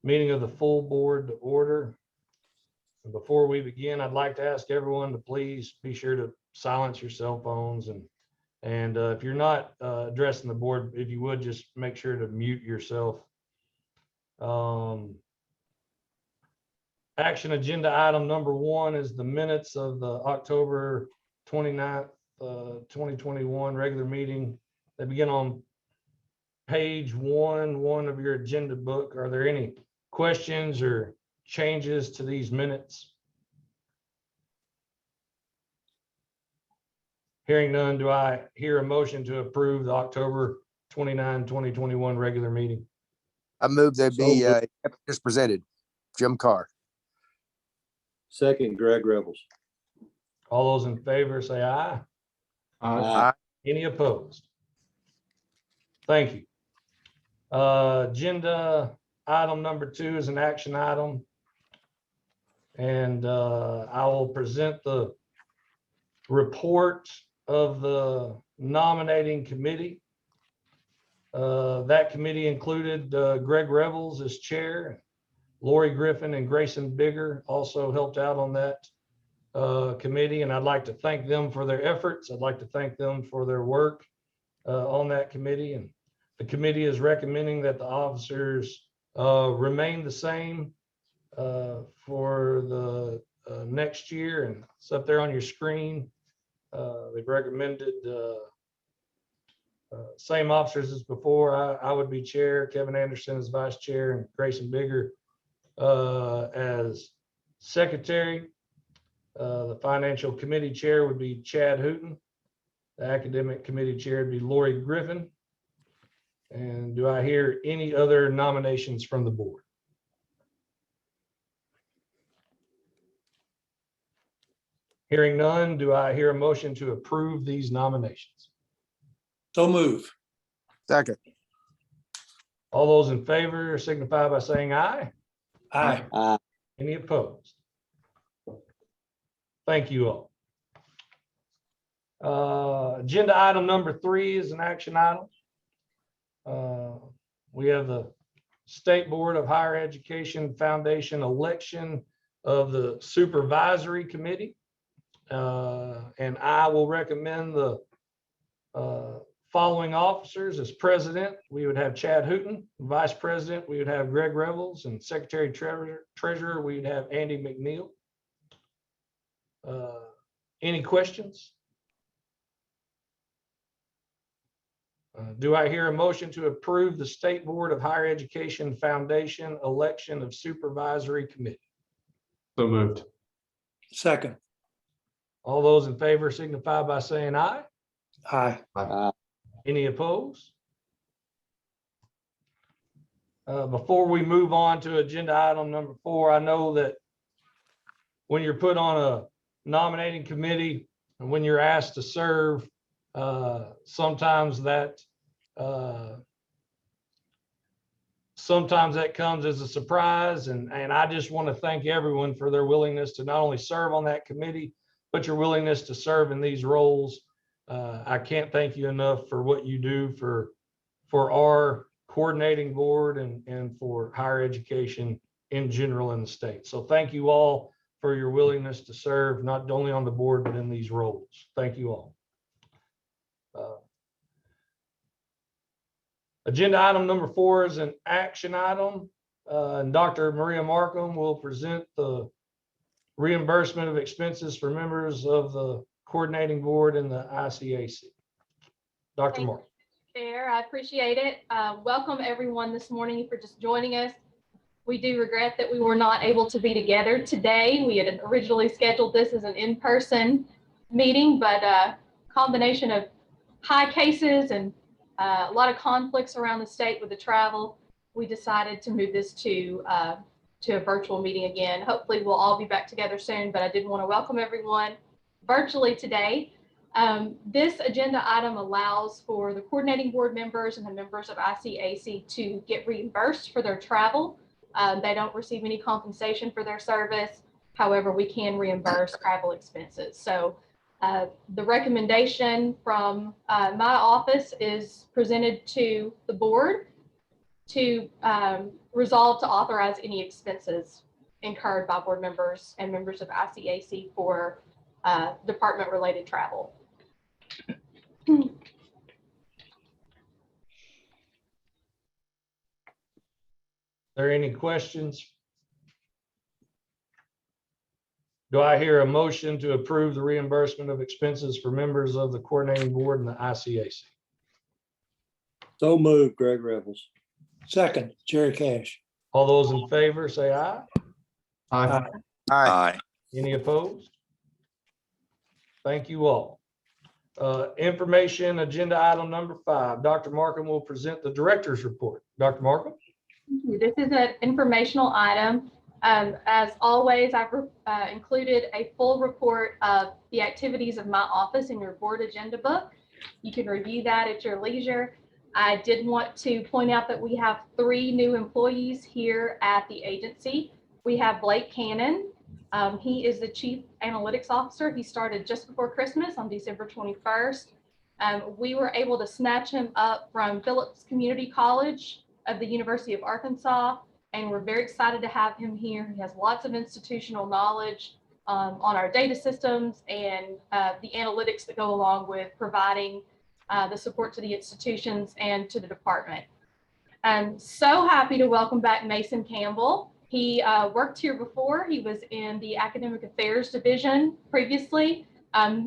meeting of the full board to order. And before we begin, I'd like to ask everyone to please be sure to silence your cell phones, and if you're not addressing the board, if you would just make sure to mute yourself. Action agenda item number 1 is the minutes of the October 29th, 2021 regular meeting. They begin on page 1 of your agenda book. Are there any questions or changes to these minutes? Hearing none, do I hear a motion to approve the October 29, 2021 regular meeting? I move there be as presented. Jim Carr. Second, Greg Rebels. All those in favor say aye. Aye. Any opposed? Thank you. Agenda item number 2 is an action item. And I will present the report of the nominating committee. That committee included Greg Rebels as chair. Lori Griffin and Grayson Bigger also helped out on that committee, and I'd like to thank them for their efforts. I'd like to thank them for their work on that committee. And the committee is recommending that the officers remain the same for the next year, and it's up there on your screen. They've recommended same officers as before. I would be chair, Kevin Anderson as vice chair, and Grayson Bigger as secretary. The financial committee chair would be Chad Hooten. The academic committee chair would be Lori Griffin. And do I hear any other nominations from the board? Hearing none, do I hear a motion to approve these nominations? So move. Second. All those in favor signify by saying aye. Aye. Any opposed? Thank you all. Agenda item number 3 is an action item. We have the State Board of Higher Education Foundation election of the supervisory committee. And I will recommend the following officers as president. We would have Chad Hooten. Vice president, we would have Greg Rebels, and secretary treasurer, we would have Andy McNeil. Any questions? Do I hear a motion to approve the State Board of Higher Education Foundation election of supervisory committee? So moved. Second. All those in favor signify by saying aye. Aye. Any opposed? Before we move on to agenda item number 4, I know that when you're put on a nominating committee and when you're asked to serve, sometimes that comes as a surprise, and I just want to thank everyone for their willingness to not only serve on that committee, but your willingness to serve in these roles. I can't thank you enough for what you do for our coordinating board and for higher education in general in the state. So thank you all for your willingness to serve, not only on the board, but in these roles. Thank you all. Agenda item number 4 is an action item. And Dr. Maria Markham will present the reimbursement of expenses for members of the coordinating board and the ICAC. Dr. Markham. Chair, I appreciate it. Welcome everyone this morning for just joining us. We do regret that we were not able to be together today. We had originally scheduled this as an in-person meeting, but a combination of high cases and a lot of conflicts around the state with the travel, we decided to move this to a virtual meeting again. Hopefully we'll all be back together soon, but I did want to welcome everyone virtually today. This agenda item allows for the coordinating board members and the members of ICAC to get reimbursed for their travel. They don't receive any compensation for their service. However, we can reimburse travel expenses. So the recommendation from my office is presented to the board to resolve to authorize any expenses incurred by board members and members of ICAC for department-related travel. Are there any questions? Do I hear a motion to approve the reimbursement of expenses for members of the coordinating board and the ICAC? So moved, Greg Revels. Second, Jerry Cash. All those in favor say aye. Aye. Aye. Any opposed? Thank you all. Information agenda item number 5. Dr. Markham will present the director's report. Dr. Markham? This is an informational item. As always, I've included a full report of the activities of my office in your board agenda book. You can review that at your leisure. I did want to point out that we have 3 new employees here at the agency. We have Blake Cannon. He is the Chief Analytics Officer. He started just before Christmas on December 21st. We were able to snatch him up from Phillips Community College of the University of Arkansas, and we're very excited to have him here. He has lots of institutional knowledge on our data systems and the analytics that go along with providing the support to the institutions and to the department. I'm so happy to welcome back Mason Campbell. He worked here before. He was in the Academic Affairs Division previously.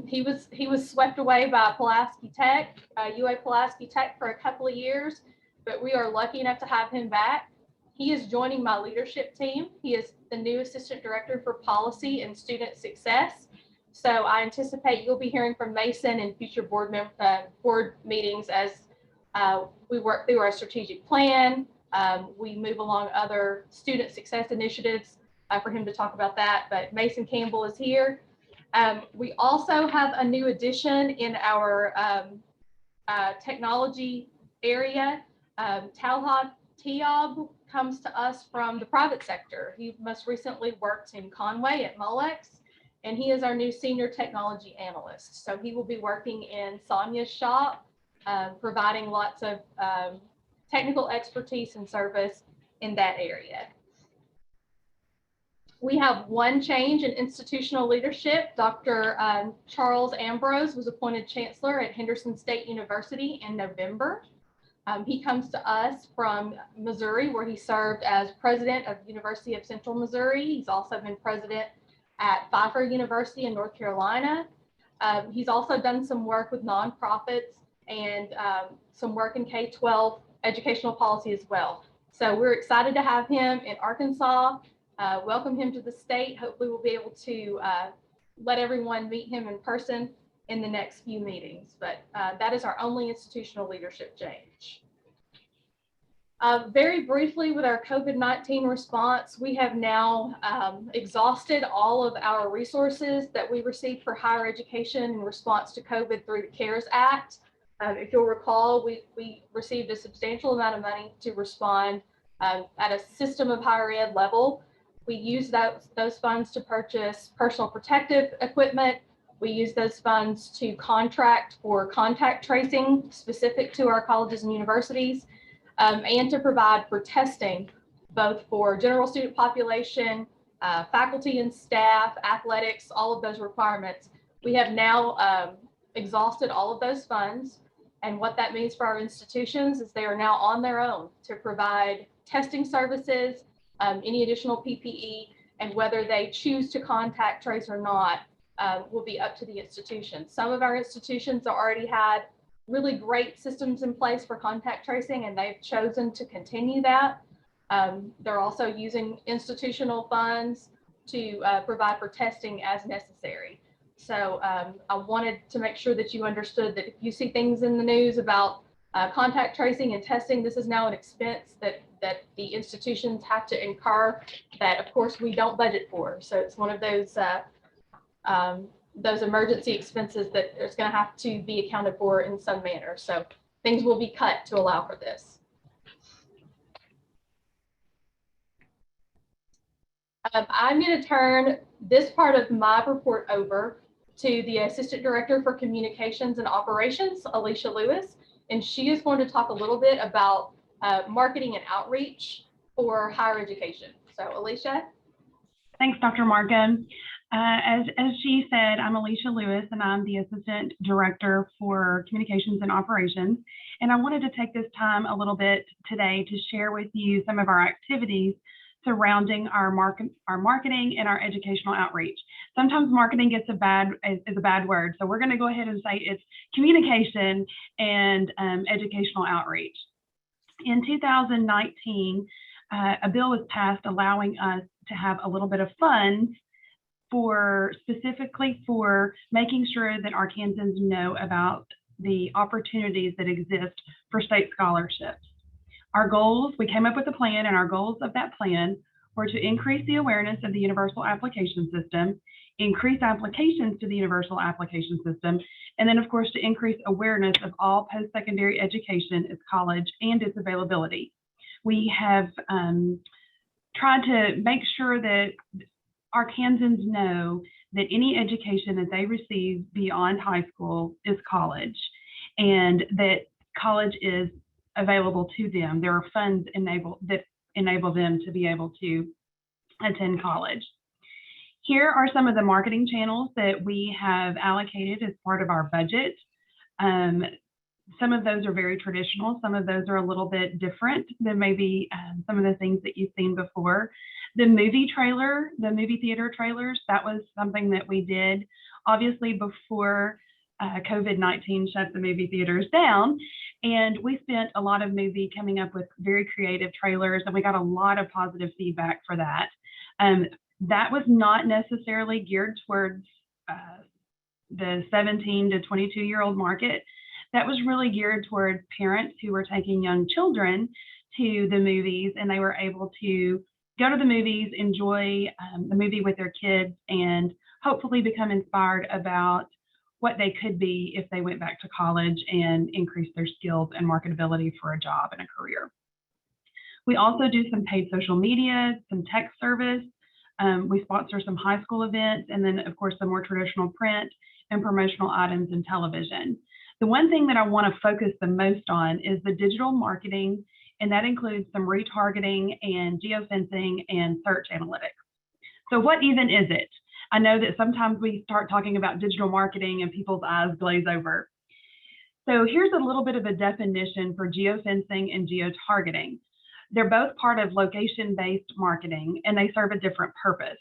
He was swept away by Pulaski Tech, UA Pulaski Tech for a couple of years, but we are lucky enough to have him back. He is joining my leadership team. He is the new Assistant Director for Policy and Student Success. So I anticipate you'll be hearing from Mason in future board meetings as we work through our strategic plan. We move along other student success initiatives for him to talk about that, but Mason Campbell is here. We also have a new addition in our technology area. Talha Tiob comes to us from the private sector. He most recently worked in Conway at Molex, and he is our new senior technology analyst. So he will be working in Sonia's shop, providing lots of technical expertise and service in that area. We have one change in institutional leadership. Dr. Charles Ambrose was appointed chancellor at Henderson State University in November. He comes to us from Missouri, where he served as president of University of Central Missouri. He's also been president at Pfeiffer University in North Carolina. He's also done some work with nonprofits and some work in K-12 educational policy as well. So we're excited to have him in Arkansas, welcome him to the state. Hopefully we'll be able to let everyone meet him in person in the next few meetings, but that is our only institutional leadership change. Very briefly, with our COVID-19 response, we have now exhausted all of our resources that we received for higher education in response to COVID through the CARES Act. If you'll recall, we received a substantial amount of money to respond at a system of higher ed level. We used those funds to purchase personal protective equipment. We use those funds to contract for contact tracing specific to our colleges and universities, and to provide for testing, both for general student population, faculty and staff, athletics, all of those requirements. We have now exhausted all of those funds. And what that means for our institutions is they are now on their own to provide testing services, any additional PPE, and whether they choose to contact trace or not will be up to the institution. Some of our institutions already had really great systems in place for contact tracing, and they've chosen to continue that. They're also using institutional funds to provide for testing as necessary. So I wanted to make sure that you understood that if you see things in the news about contact tracing and testing, this is now an expense that the institutions have to incur that, of course, we don't budget for. So it's one of those emergency expenses that is going to have to be accounted for in some manner. So things will be cut to allow for this. I'm going to turn this part of my report over to the Assistant Director for Communications and Operations, Alicia Lewis, and she is going to talk a little bit about marketing and outreach for higher education. So Alicia. Thanks, Dr. Markham. As she said, I'm Alicia Lewis, and I'm the Assistant Director for Communications and Operations. And I wanted to take this time a little bit today to share with you some of our activities surrounding our marketing and our educational outreach. Sometimes marketing is a bad word, so we're going to go ahead and say it's communication and educational outreach. In 2019, a bill was passed allowing us to have a little bit of funds specifically for making sure that Arkansans know about the opportunities that exist for state scholarships. Our goals, we came up with a plan, and our goals of that plan were to increase the awareness of the Universal Application System, increase applications to the Universal Application System, and then of course to increase awareness of all post-secondary education, its college, and its availability. We have tried to make sure that Arkansans know that any education that they receive beyond high school is college, and that college is available to them. There are funds that enable them to be able to attend college. Here are some of the marketing channels that we have allocated as part of our budget. Some of those are very traditional. Some of those are a little bit different than maybe some of the things that you've seen before. The movie theater trailers, that was something that we did obviously before COVID-19 shut the movie theaters down. And we spent a lot of movie coming up with very creative trailers, and we got a lot of positive feedback for that. That was not necessarily geared towards the 17 to 22-year-old market. That was really geared towards parents who were taking young children to the movies, and they were able to go to the movies, enjoy the movie with their kids, and hopefully become inspired about what they could be if they went back to college and increased their skills and marketability for a job and a career. We also do some paid social media, some tech service. We sponsor some high school events, and then of course some more traditional print and promotional items in television. The one thing that I want to focus the most on is the digital marketing, and that includes some retargeting and geofencing and search analytics. So what even is it? I know that sometimes we start talking about digital marketing and people's eyes glaze over. So here's a little bit of a definition for geofencing and geotargeting. They're both part of location-based marketing, and they serve a different purpose.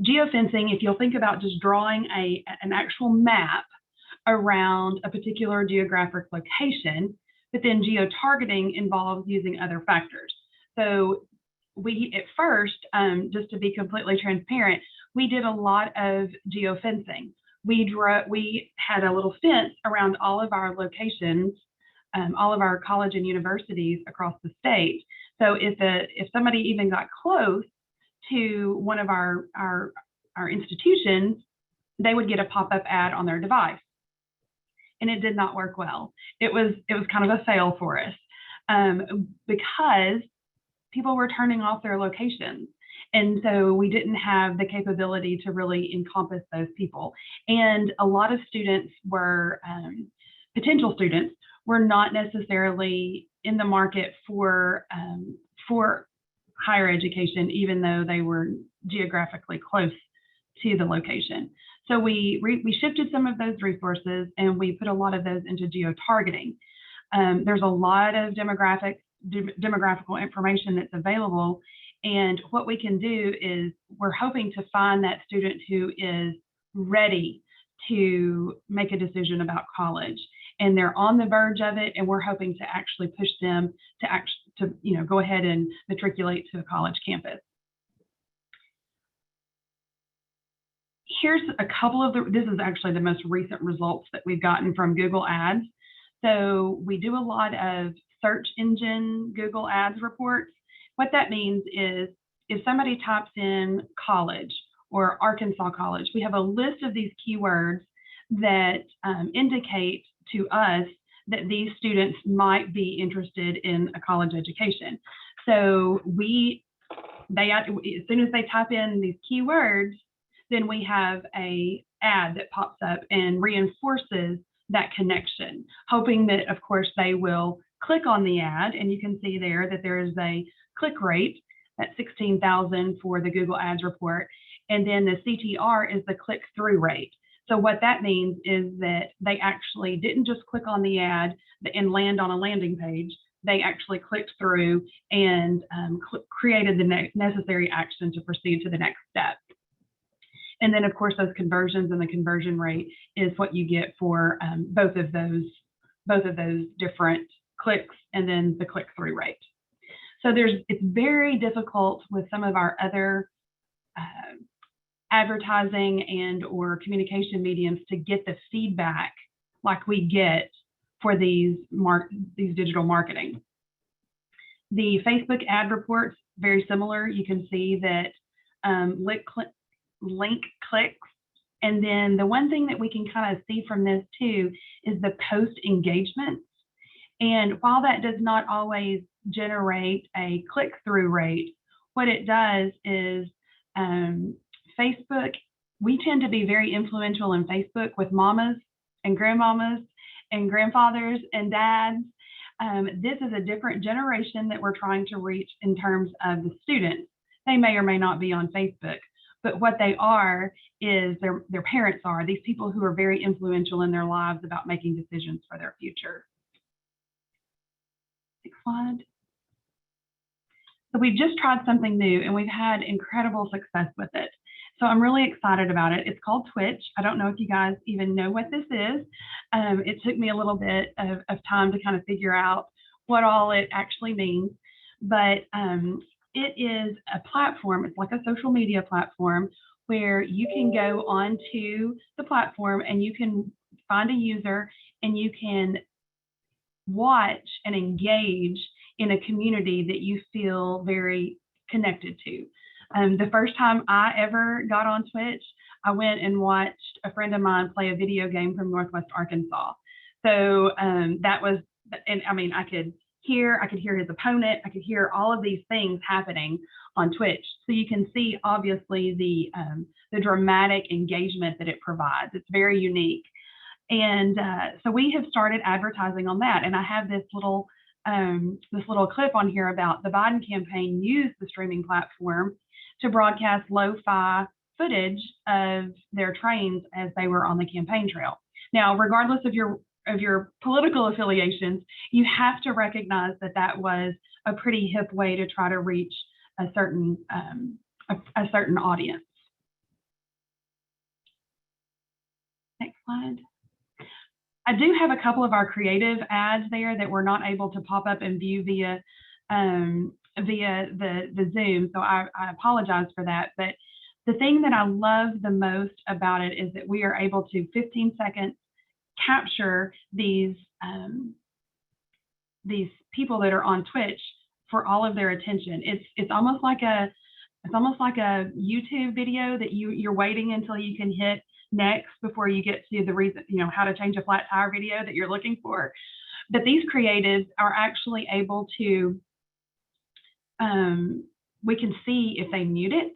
Geofencing, if you'll think about just drawing an actual map around a particular geographic location, but then geotargeting involves using other factors. So we, at first, just to be completely transparent, we did a lot of geofencing. We had a little fence around all of our locations, all of our college and universities across the state. So if somebody even got close to one of our institutions, they would get a pop-up ad on their device. And it did not work well. It was kind of a fail for us because people were turning off their locations. And so we didn't have the capability to really encompass those people. And a lot of students were, potential students, were not necessarily in the market for higher education, even though they were geographically close to the location. So we shifted some of those resources, and we put a lot of those into geotargeting. There's a lot of demographical information that's available, and what we can do is we're hoping to find that student who is ready to make a decision about college, and they're on the verge of it, and we're hoping to actually push them to go ahead and matriculate to a college campus. Here's a couple of this is actually the most recent results that we've gotten from Google Ads. So we do a lot of search engine Google Ads reports. What that means is if somebody types in college or Arkansas College, we have a list of these keywords that indicate to us that these students might be interested in a college education. So as soon as they type in these keywords, then we have an ad that pops up and reinforces that connection, hoping that, of course, they will click on the ad, and you can see there that there is a click rate at 16,000 for the Google Ads report. And then the CTR is the click-through rate. So what that means is that they actually didn't just click on the ad and land on a landing page. They actually clicked through and created the necessary action to proceed to the next step. And then, of course, those conversions and the conversion rate is what you get for both of those different clicks and then the click-through rate. So it's very difficult with some of our other advertising and or communication mediums to get the feedback like we get for these digital marketing. The Facebook ad reports, very similar. You can see that link clicks. And then the one thing that we can kind of see from this too is the post engagement. And while that does not always generate a click-through rate, what it does is Facebook, we tend to be very influential in Facebook with mamas and grandmamas and grandfathers and dads. This is a different generation that we're trying to reach in terms of the students. They may or may not be on Facebook, but what they are is their parents are, these people who are very influential in their lives about making decisions for their future. Next slide. So we just tried something new and we've had incredible success with it. So I'm really excited about it. It's called Twitch. I don't know if you guys even know what this is. It took me a little bit of time to kind of figure out what all it actually means, but it is a platform. It's like a social media platform where you can go onto the platform and you can find a user and you can watch and engage in a community that you feel very connected to. The first time I ever got on Twitch, I went and watched a friend of mine play a video game from Northwest Arkansas. So that was, and I mean, I could hear his opponent, I could hear all of these things happening on Twitch. So you can see obviously the dramatic engagement that it provides. It's very unique. And so we have started advertising on that. And I have this little clip on here about the Biden campaign used the streaming platform to broadcast lo-fi footage of their trains as they were on the campaign trail. Now, regardless of your political affiliations, you have to recognize that that was a pretty hip way to try to reach a certain audience. Next slide. I do have a couple of our creative ads there that we're not able to pop up and view via the Zoom, so I apologize for that. But the thing that I love the most about it is that we are able to 15 seconds capture these people that are on Twitch for all of their attention. It's almost like a YouTube video that you're waiting until you can hit next before you get to the reason, how to change a flat tire video that you're looking for. But these creatives are actually able to, we can see if they mute it.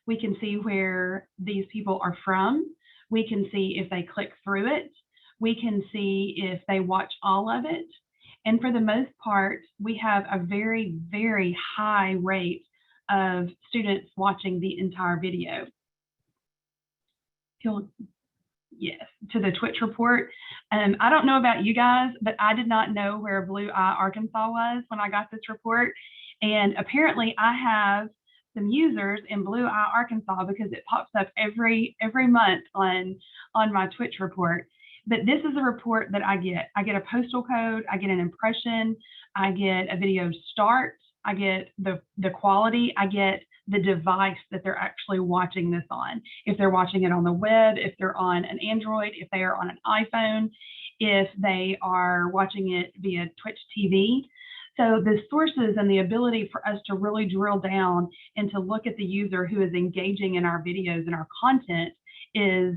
We can see where these people are from. We can see if they click through it. We can see if they watch all of it. And for the most part, we have a very, very high rate of students watching the entire video. Yes, to the Twitch report. I don't know about you guys, but I did not know where Blue Eye, Arkansas was when I got this report. And apparently I have some users in Blue Eye, Arkansas, because it pops up every month on my Twitch report. But this is a report that I get. I get a postal code, I get an impression, I get a video start, I get the quality, I get the device that they're actually watching this on. If they're watching it on the web, if they're on an Android, if they are on an iPhone, if they are watching it via Twitch TV. So the sources and the ability for us to really drill down and to look at the user who is engaging in our videos and our content is,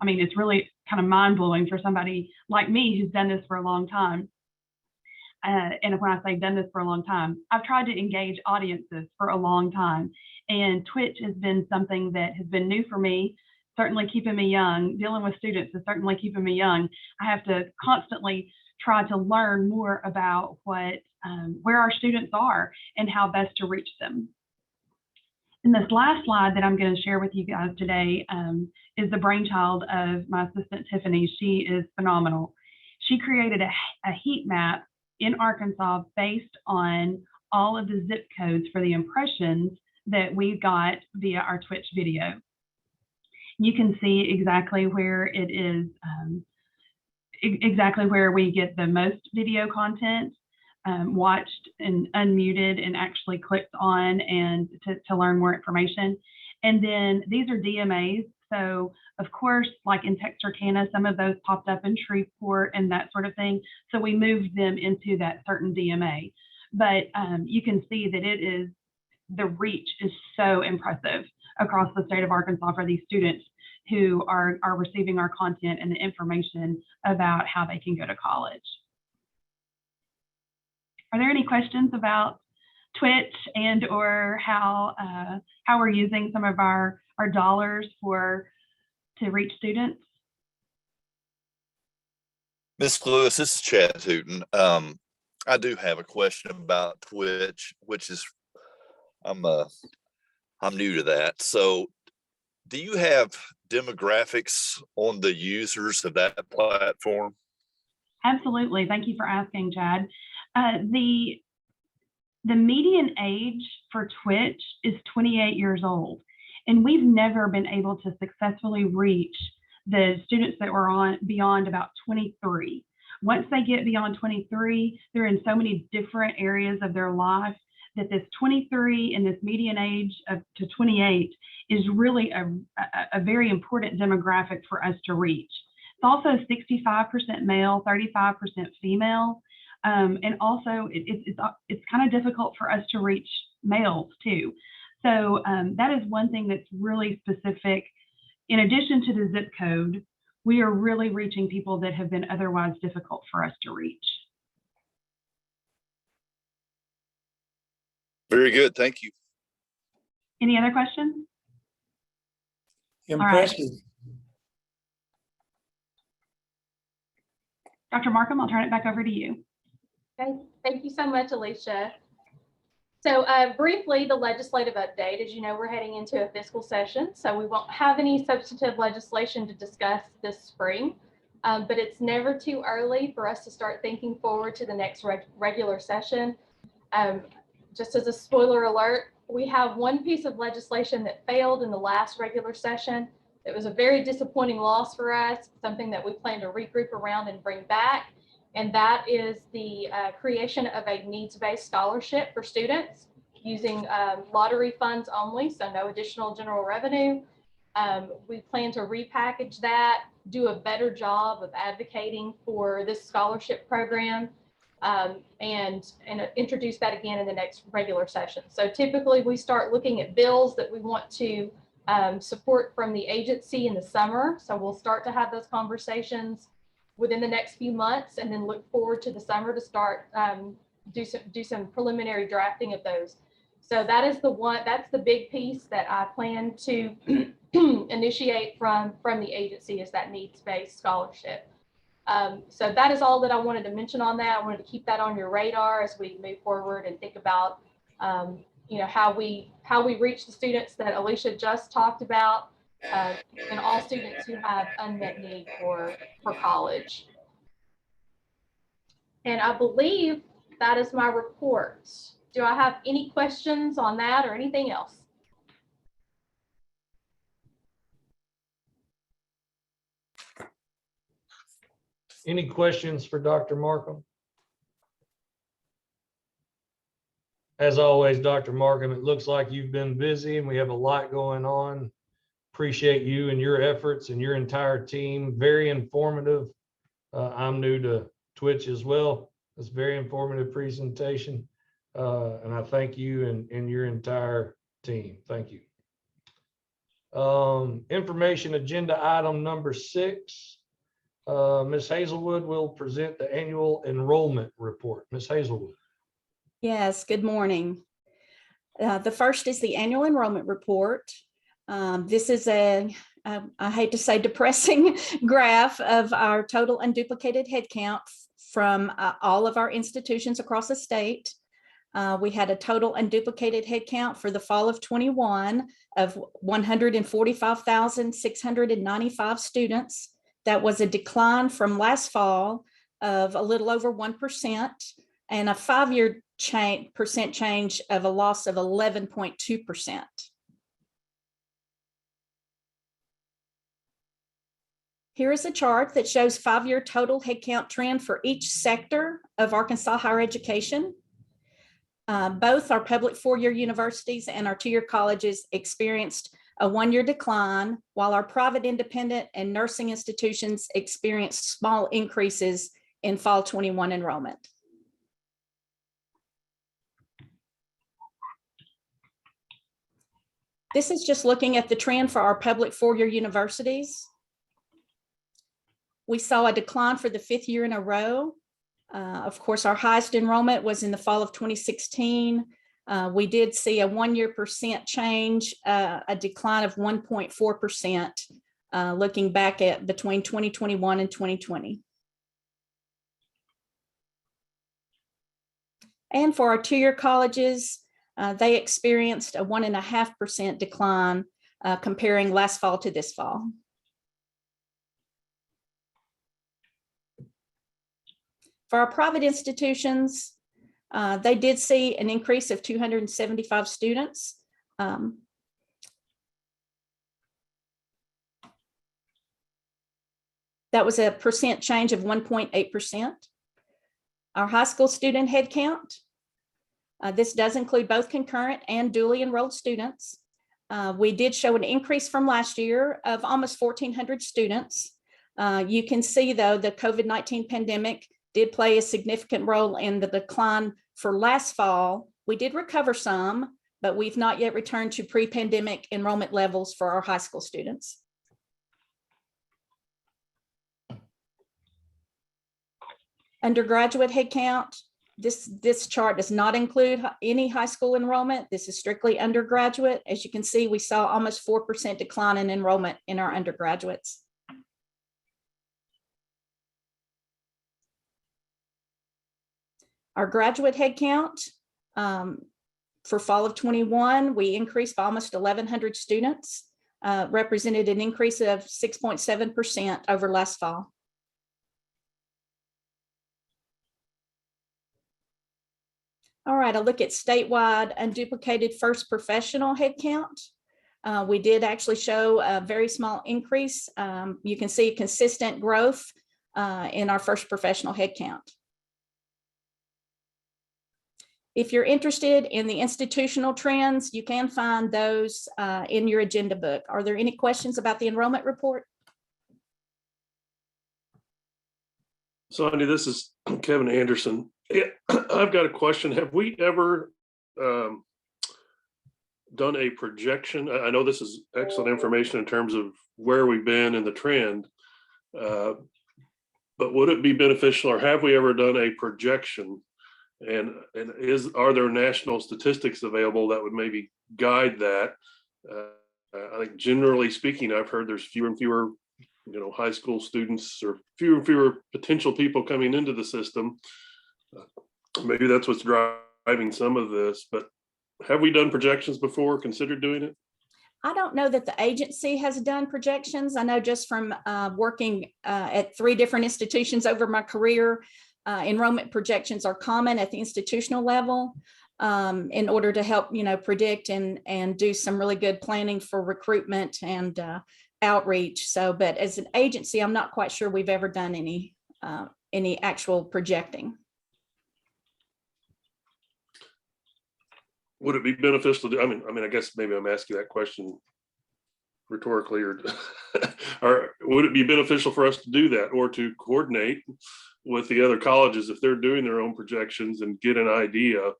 I mean, it's really kind of mind-blowing for somebody like me who's done this for a long time. And when I say done this for a long time, I've tried to engage audiences for a long time. And Twitch has been something that has been new for me, certainly keeping me young. Dealing with students is certainly keeping me young. I have to constantly try to learn more about where our students are and how best to reach them. And this last slide that I'm going to share with you guys today is the brainchild of my assistant, Tiffany. She is phenomenal. She created a heat map in Arkansas based on all of the zip codes for the impressions that we got via our Twitch video. You can see exactly where it is, exactly where we get the most video content watched and unmuted and actually clicked on and to learn more information. And then these are DMAs. So of course, like in Texarkana, some of those popped up in Shreveport and that sort of thing. So we moved them into that certain DMA. But you can see that the reach is so impressive across the state of Arkansas for these students who are receiving our content and the information about how they can go to college. Are there any questions about Twitch and or how we're using some of our dollars to reach students? Ms. Lewis, this is Chad Tootin. I do have a question about Twitch, which is I'm new to that. So do you have demographics on the users of that platform? Absolutely. Thank you for asking, Chad. The median age for Twitch is 28 years old, and we've never been able to successfully reach the students that were on beyond about 23. Once they get beyond 23, they're in so many different areas of their life that this 23 and this median age to 28 is really a very important demographic for us to reach. It's also 65% male, 35% female. And also it's kind of difficult for us to reach males too. So that is one thing that's really specific. In addition to the zip code, we are really reaching people that have been otherwise difficult for us to reach. Very good. Thank you. Any other questions? Impressive. Dr. Markham, I'll turn it back over to you. Okay, thank you so much, Alicia. So briefly, the legislative update. As you know, we're heading into a fiscal session, so we won't have any substantive legislation to discuss this spring, but it's never too early for us to start thinking forward to the next regular session. Just as a spoiler alert, we have one piece of legislation that failed in the last regular session. It was a very disappointing loss for us, something that we plan to regroup around and bring back. And that is the creation of a needs-based scholarship for students using lottery funds only, so no additional general revenue. We plan to repackage that, do a better job of advocating for this scholarship program, and introduce that again in the next regular session. So typically we start looking at bills that we want to support from the agency in the summer. So we'll start to have those conversations within the next few months, and then look forward to the summer to start do some preliminary drafting of those. So that's the big piece that I plan to initiate from the agency, is that needs-based scholarship. So that is all that I wanted to mention on that. I wanted to keep that on your radar as we move forward and think about how we reach the students that Alicia just talked about, and all students who have unmet need for college. And I believe that is my report. Do I have any questions on that or anything else? Any questions for Dr. Markham? As always, Dr. Markham, it looks like you've been busy and we have a lot going on. Appreciate you and your efforts and your entire team. Very informative. I'm new to Twitch as well. It's a very informative presentation. And I thank you and your entire team. Thank you. Information agenda item number 6. Ms. Hazelwood will present the annual enrollment report. Ms. Hazelwood. Yes, good morning. The first is the annual enrollment report. This is I hate to say depressing graph of our total unduplicated head count from all of our institutions across the state. We had a total unduplicated headcount for the fall of 21 of 145,695 students. That was a decline from last fall of a little over 1% and a 5-year percent change of a loss of 11.2%. Here is a chart that shows 5-year total headcount trend for each sector of Arkansas higher education. Both our public 4-year universities and our 2-year colleges experienced a 1-year decline, while our private independent and nursing institutions experienced small increases in fall 21 enrollment. This is just looking at the trend for our public 4-year universities. We saw a decline for the 5th year in a row. Of course, our highest enrollment was in the fall of 2016. We did see a 1-year percent change, a decline of 1.4%, looking back at between 2021 and 2020. And for our 2-year colleges, they experienced a 1.5% decline comparing last fall to this fall. For our private institutions, they did see an increase of 275 students. That was a percent change of 1.8%. Our high school student headcount, this does include both concurrent and dually enrolled students. We did show an increase from last year of almost 1,400 students. You can see, though, the COVID-19 pandemic did play a significant role in the decline for last fall. We did recover some, but we've not yet returned to pre-pandemic enrollment levels for our high school students. Undergraduate headcount, this chart does not include any high school enrollment. This is strictly undergraduate. As you can see, we saw almost 4% decline in enrollment in our undergraduates. Our graduate headcount for fall of 21, we increased by almost 1,100 students, represented an increase of 6.7% over last fall. All right, I'll look at statewide unduplicated first professional headcount. We did actually show a very small increase. You can see consistent growth in our first professional headcount. If you're interested in the institutional trends, you can find those in your agenda book. Are there any questions about the enrollment report? Sonia, this is Kevin Anderson. Yeah, I've got a question. Have we ever done a projection? I know this is excellent information in terms of where we've been in the trend, but would it be beneficial, or have we ever done a projection? And are there national statistics available that would maybe guide that? I think generally speaking, I've heard there's fewer and fewer, high school students, or fewer and fewer potential people coming into the system. Maybe that's what's driving some of this, but have we done projections before, considered doing it? I don't know that the agency has done projections. I know just from working at 3 different institutions over my career, enrollment projections are common at the institutional level in order to help, predict and do some really good planning for recruitment and outreach. So, but as an agency, I'm not quite sure we've ever done any actual projecting. Would it be beneficial to, I mean, I guess maybe I'm asking that question rhetorically, or would it be beneficial for us to do that, or to coordinate with the other colleges if they're doing their own projections and get an idea,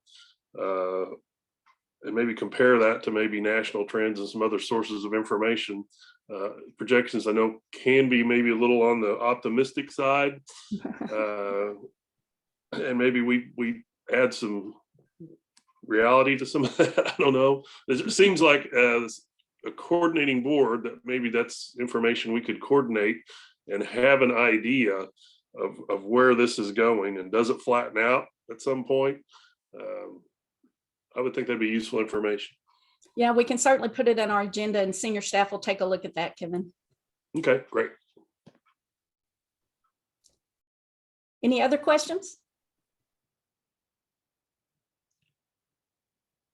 and maybe compare that to maybe national trends and some other sources of information? Projections I know can be maybe a little on the optimistic side, and maybe we add some reality to some of that. I don't know. It seems like as a coordinating board that maybe that's information we could coordinate and have an idea of where this is going, and does it flatten out at some point? I would think that'd be useful information. Yeah, we can certainly put it on our agenda and senior staff will take a look at that, Kevin. Okay, great. Any other questions?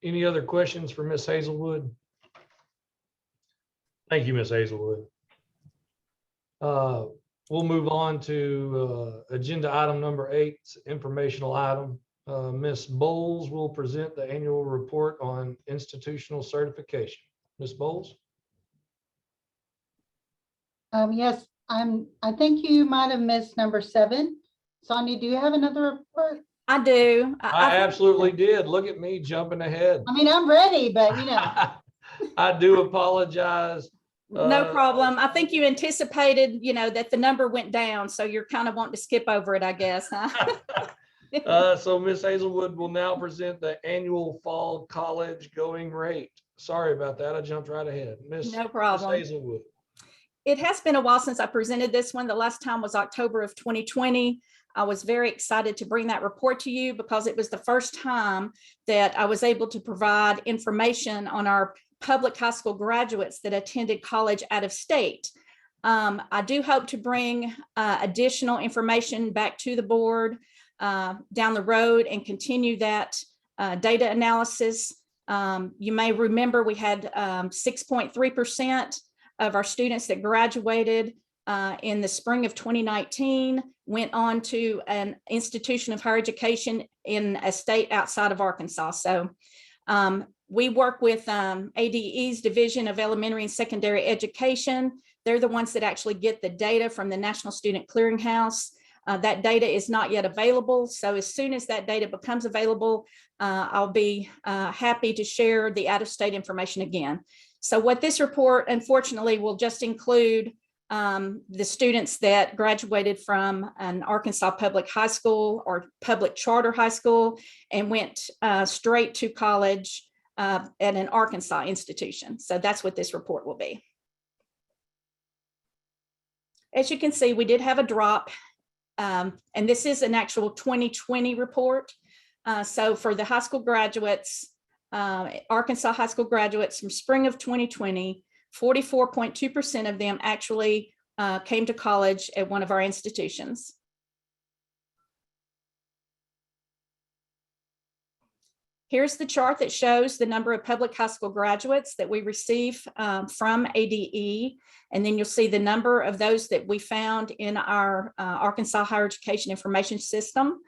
Any other questions for Ms. Hazelwood? Thank you, Ms. Hazelwood. We'll move on to agenda item number 8, informational item. Ms. Bowles will present the annual report on institutional certification. Ms. Bowles? Yes, I think you might have missed number 7. Sonia, do you have another report? I do. I absolutely did. Look at me jumping ahead. I mean, I'm ready, but you know. I do apologize. No problem. I think you anticipated, you know, that the number went down, so you're kind of wanting to skip over it, I guess, huh? So Ms. Hazelwood will now present the annual fall college going rate. Sorry about that. I jumped right ahead. No problem. Ms. Hazelwood. It has been a while since I presented this one. The last time was October of 2020. I was very excited to bring that report to you because it was the first time that I was able to provide information on our public high school graduates that attended college out of state. I do hope to bring additional information back to the board down the road and continue that data analysis. You may remember we had 6.3% of our students that graduated in the spring of 2019 went on to an institution of higher education in a state outside of Arkansas. So we work with ADE's Division of Elementary and Secondary Education. They're the ones that actually get the data from the National Student Clearinghouse. That data is not yet available. So as soon as that data becomes available, I'll be happy to share the out-of-state information again. So what this report, unfortunately, will just include the students that graduated from an Arkansas public high school or public charter high school and went straight to college at an Arkansas institution. So that's what this report will be. As you can see, we did have a drop, and this is an actual 2020 report. So for the high school graduates, Arkansas high school graduates from spring of 2020, 44.2% of them actually came to college at one of our institutions. Here's the chart that shows the number of public high school graduates that we receive from ADE. And then you'll see the number of those that we found in our Arkansas Higher Education Information System.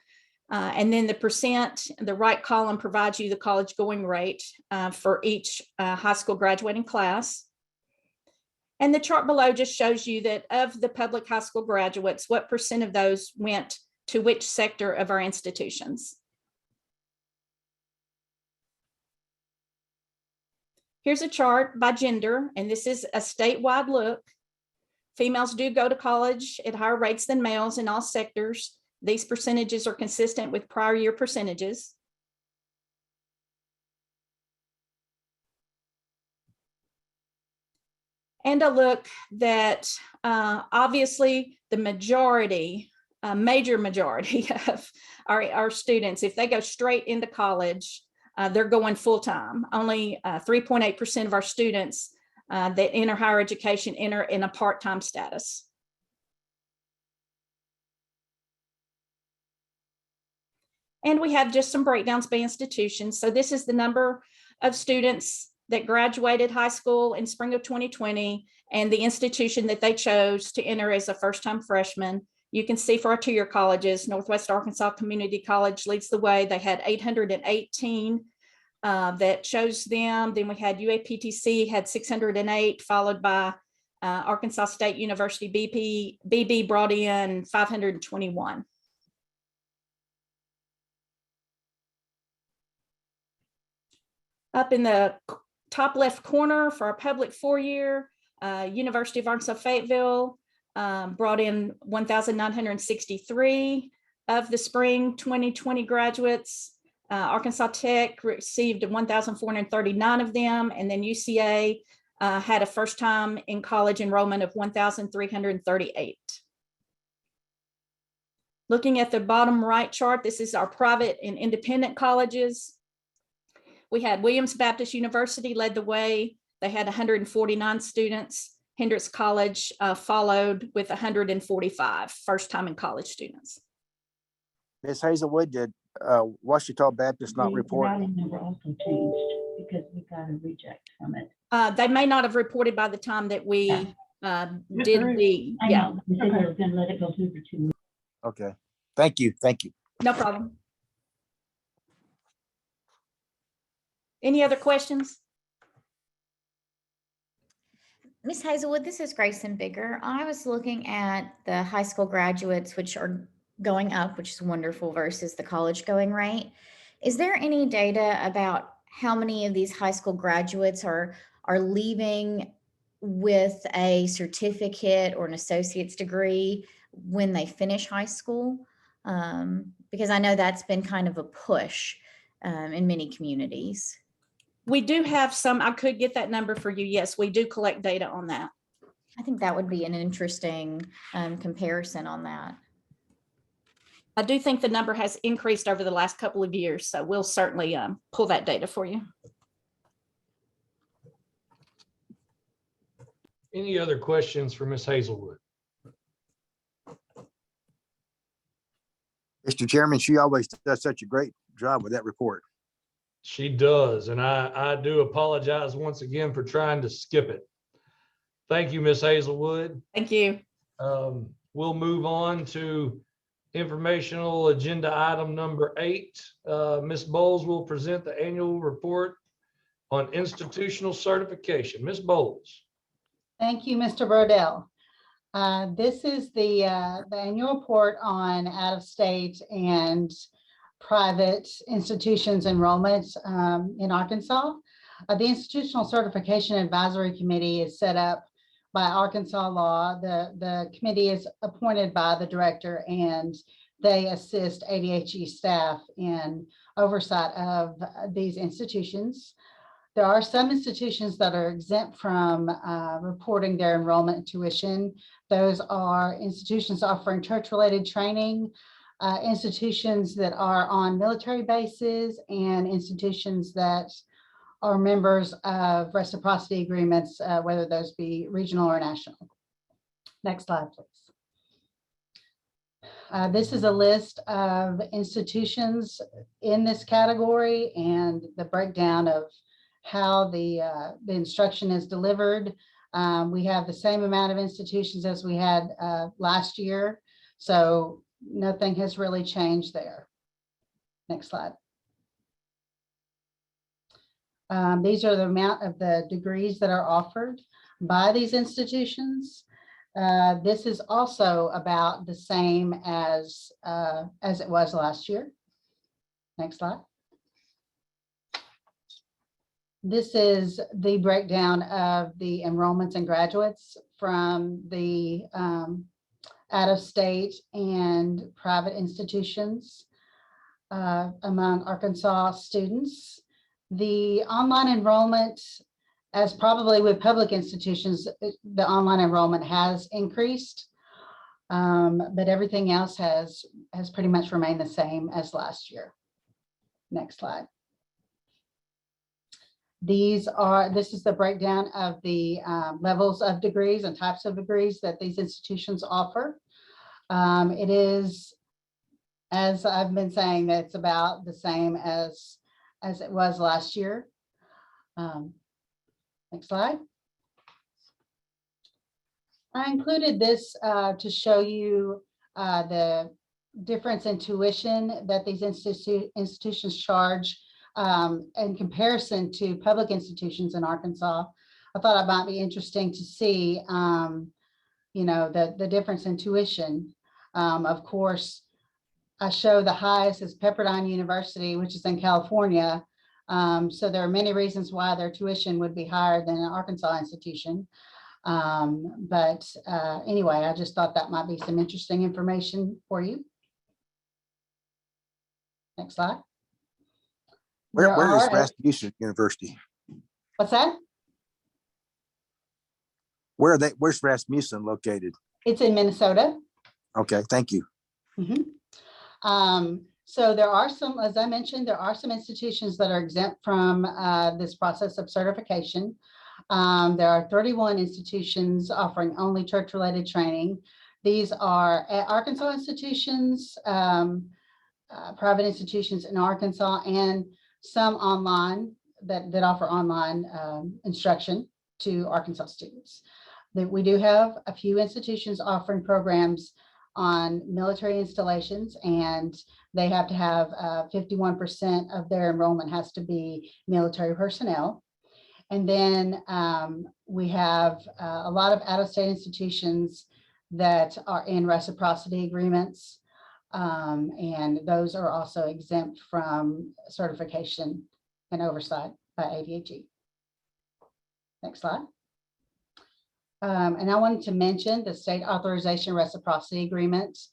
And then the percent, the right column provides you the college going rate for each high school graduating class. And the chart below just shows you that of the public high school graduates, what percent of those went to which sector of our institutions. Here's a chart by gender, and this is a statewide look. Females do go to college at higher rates than males in all sectors. These percentages are consistent with prior year percentages. And a look that obviously the majority, major majority of our students, if they go straight into college, they're going full-time. Only 3.8% of our students that enter higher education enter in a part-time status. And we have just some breakdowns by institutions. So this is the number of students that graduated high school in spring of 2020 and the institution that they chose to enter as a first-time freshman. You can see for our two-year colleges, Northwest Arkansas Community College leads the way. They had 818 that chose them. Then we had UAPTC had 608, followed by Arkansas State University BB brought in 521. Up in the top left corner for our public four-year, University of Arkansas Fayetteville brought in 1,963 of the spring 2020 graduates. Arkansas Tech received 1,439 of them, and then UCA had a first time in college enrollment of 1,338. Looking at the bottom right chart, this is our private and independent colleges. We had Williams Baptist University led the way. They had 149 students. Hendrix College followed with 145 first-time in college students. Ms. Hazelwood, did Washita Baptist not The report? routing number also changed because we got a reject from it. They may not have reported by the time that we did the, I yeah, know, they said they were gonna let it go through for 2 weeks. Okay, thank you, thank you. no problem. Any other questions? Ms. Hazelwood, this is Grayson Bigger. I was looking at the high school graduates, which are going up, which is wonderful, versus the college going rate. Is there any data about how many of these high school graduates are leaving with a certificate or an associate's degree when they finish high school? Because I know that's been kind of a push in many communities. We do have some, I could get that number for you. Yes, we do collect data on that. I think that would be an interesting comparison on that. I do think the number has increased over the last couple of years, so we'll certainly pull that data for you. Any other questions for Ms. Hazelwood? Mr. Chairman, she always does such a great job with that report. She does, and I do apologize once again for trying to skip it. Thank you, Ms. Hazelwood. Thank you. We'll move on to informational agenda item number 8. Ms. Bowles will present the annual report on institutional certification. Ms. Bowles. Thank you, Mr. Brodell. This is the annual report on out-of-state and private institutions enrollment in Arkansas. The Institutional Certification Advisory Committee is set up by Arkansas law. The committee is appointed by the director, and they assist ADHE staff in oversight of these institutions. There are some institutions that are exempt from reporting their enrollment and tuition. Those are institutions offering church-related training, institutions that are on military bases, and institutions that are members of reciprocity agreements, whether those be regional or national. Next slide, please. This is a list of institutions in this category and the breakdown of how the instruction is delivered. We have the same amount of institutions as we had last year, so nothing has really changed there. Next slide. These are the amount of the degrees that are offered by these institutions. This is also about the same as it was last year. Next slide. This is the breakdown of the enrollments and graduates from the out-of-state and private institutions among Arkansas students. The online enrollment, as probably with public institutions, the online enrollment has increased, but everything else has pretty much remained the same as last year. Next slide. This is the breakdown of the levels of degrees and types of degrees that these institutions offer. It is, as I've been saying, that it's about the same as it was last year. Next slide. I included this to show you the difference in tuition that these institutions charge in comparison to public institutions in Arkansas. I thought it might be interesting to see, the difference in tuition. Of course, I show the highest is Pepperdine University, which is in California. So there are many reasons why their tuition would be higher than an Arkansas institution. Anyway, I just thought that might be some interesting information for you. Next slide. Where is Rasmussen University? What's that? Where's Rasmussen located? It's in Minnesota. Okay, thank you. Mm-hmm. So there are some, as I mentioned, there are some institutions that are exempt from this process of certification. There are 31 institutions offering only church-related training. These are Arkansas institutions, private institutions in Arkansas, and some online that offer online instruction to Arkansas students. That we do have a few institutions offering programs on military installations, and they have to have 51% of their enrollment has to be military personnel. And then we have a lot of out-of-state institutions that are in reciprocity agreements, and those are also exempt from certification and oversight by ADHE. Next slide. And I wanted to mention the state authorization reciprocity agreements.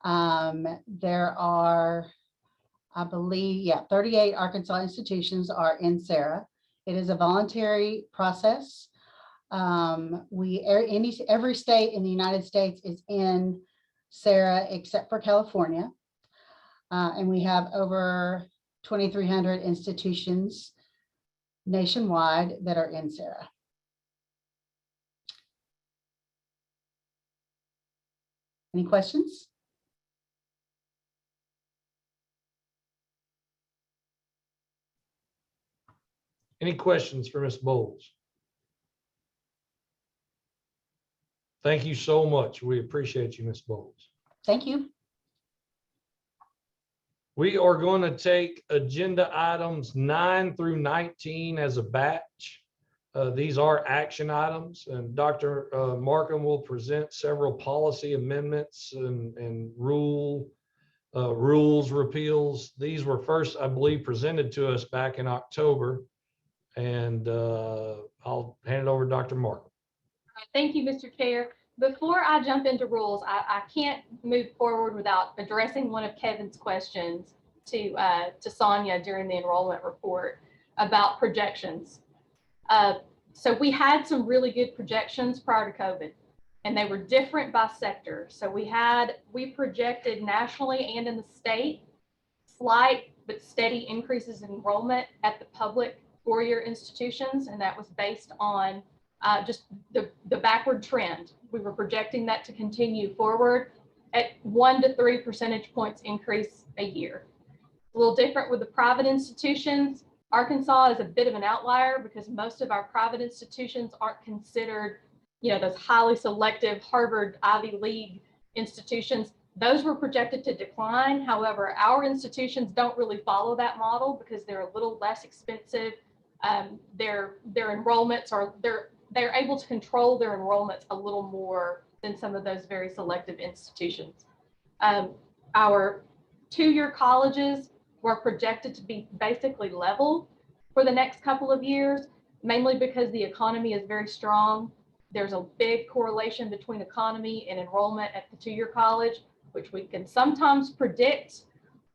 There are, I believe, 38 Arkansas institutions are in SARA. It is a voluntary process. Every state in the United States is in SARA except for California. And we have over 2,300 institutions nationwide that are in SARA. Any questions? Any questions for Ms. Bowles? Thank you so much. We appreciate you, Ms. Bowles. Thank you. We are going to take agenda items 9 through 19 as a batch. These are action items, and Dr. Markham will present several policy amendments and rules repeals. These were first, I believe, presented to us back in October, and I'll hand it over to Dr. Markham. Thank you, Mr. Chair. Before I jump into rules, I can't move forward without addressing one of Kevin's questions to Sonia during the enrollment report about projections. So we had some really good projections prior to COVID, and they were different by sector. So we projected nationally and in the state slight but steady increases in enrollment at the public four-year institutions, and that was based on just the backward trend. We were projecting that to continue forward at 1 to 3 percentage points increase a year. A little different with the private institutions. Arkansas is a bit of an outlier because most of our private institutions aren't considered, those highly selective Harvard Ivy League institutions. Those were projected to decline. However, our institutions don't really follow that model because they're a little less expensive. Their enrollments are, they're able to control their enrollments a little more than some of those very selective institutions. Our two-year colleges were projected to be basically level for the next couple of years, mainly because the economy is very strong. There's a big correlation between economy and enrollment at the two-year college, which we can sometimes predict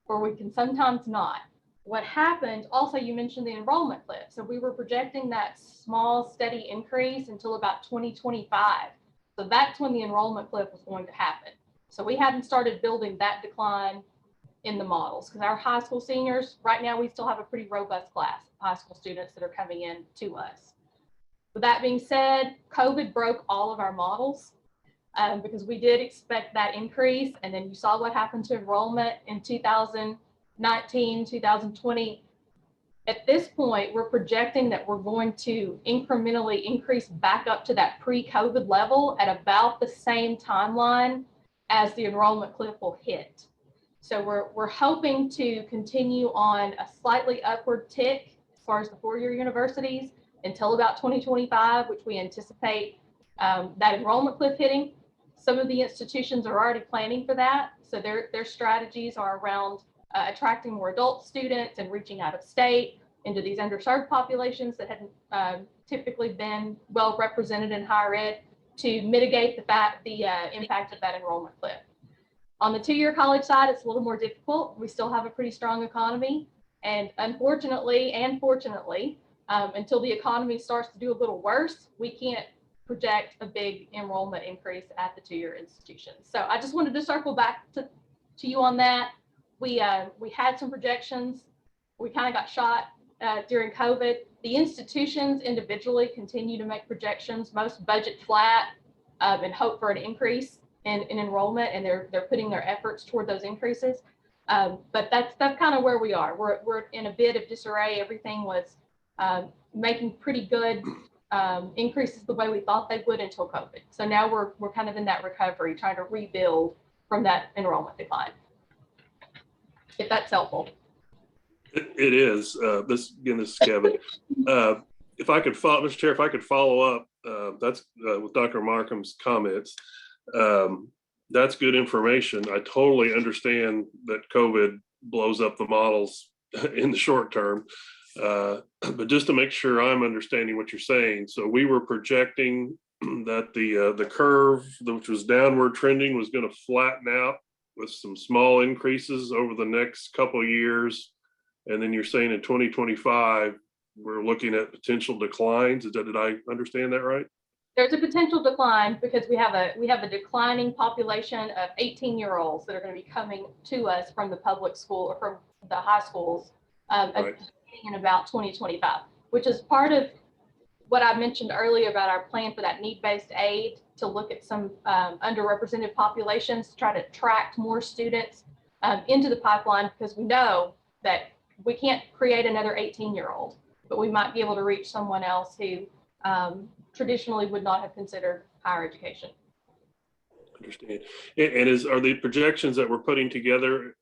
or we can sometimes not. What happened, also you mentioned the enrollment cliff. So we were projecting that small, steady increase until about 2025. So that's when the enrollment cliff was going to happen. So we hadn't started building that decline in the models because our high school seniors, right now, we still have a pretty robust class of high school students that are coming in to us. With that being said, COVID broke all of our models because we did expect that increase. And then you saw what happened to enrollment in 2019, 2020. At this point, we're projecting that we're going to incrementally increase back up to that pre-COVID level at about the same timeline as the enrollment cliff will hit. So we're hoping to continue on a slightly upward tick as far as the four-year universities until about 2025, which we anticipate that enrollment cliff hitting. Some of the institutions are already planning for that. So their strategies are around attracting more adult students and reaching out of state into these underserved populations that hadn't typically been well represented in higher ed to mitigate the impact of that enrollment cliff. On the two-year college side, it's a little more difficult. We still have a pretty strong economy. And unfortunately and fortunately, until the economy starts to do a little worse, we can't project a big enrollment increase at the two-year institutions. So I just wanted to circle back to you on that. we had some projections. We kind of got shot during COVID. The institutions individually continue to make projections. Most budget flat and hope for an increase in enrollment, and they're putting their efforts toward those increases. But that's kind of where we are. We're in a bit of disarray. Everything was making pretty good increases the way we thought they would until COVID. So now we're kind of in that recovery, trying to rebuild from that enrollment decline. If that's helpful. It is. This is Kevin. If I could follow, Mr. Chair, if I could follow up, that's with Dr. Markham's comments. That's good information. I totally understand that COVID blows up the models in the short term. But just to make sure I'm understanding what you're saying, so we were projecting that the curve, which was downward trending, was going to flatten out with some small increases over the next couple of years. And then you're saying in 2025, we're looking at potential declines. Did I understand that right? There's a potential decline because we have a declining population of 18-year-olds that are going to be coming to us from the public school or from the high schools Right. in about 2025, which is part of what I mentioned earlier about our plan for that need-based aid to look at some underrepresented populations to try to attract more students into the pipeline, because we know that we can't create another 18-year-old, but we might be able to reach someone else who traditionally would not have considered higher education. Understand. And are the projections that we're putting together,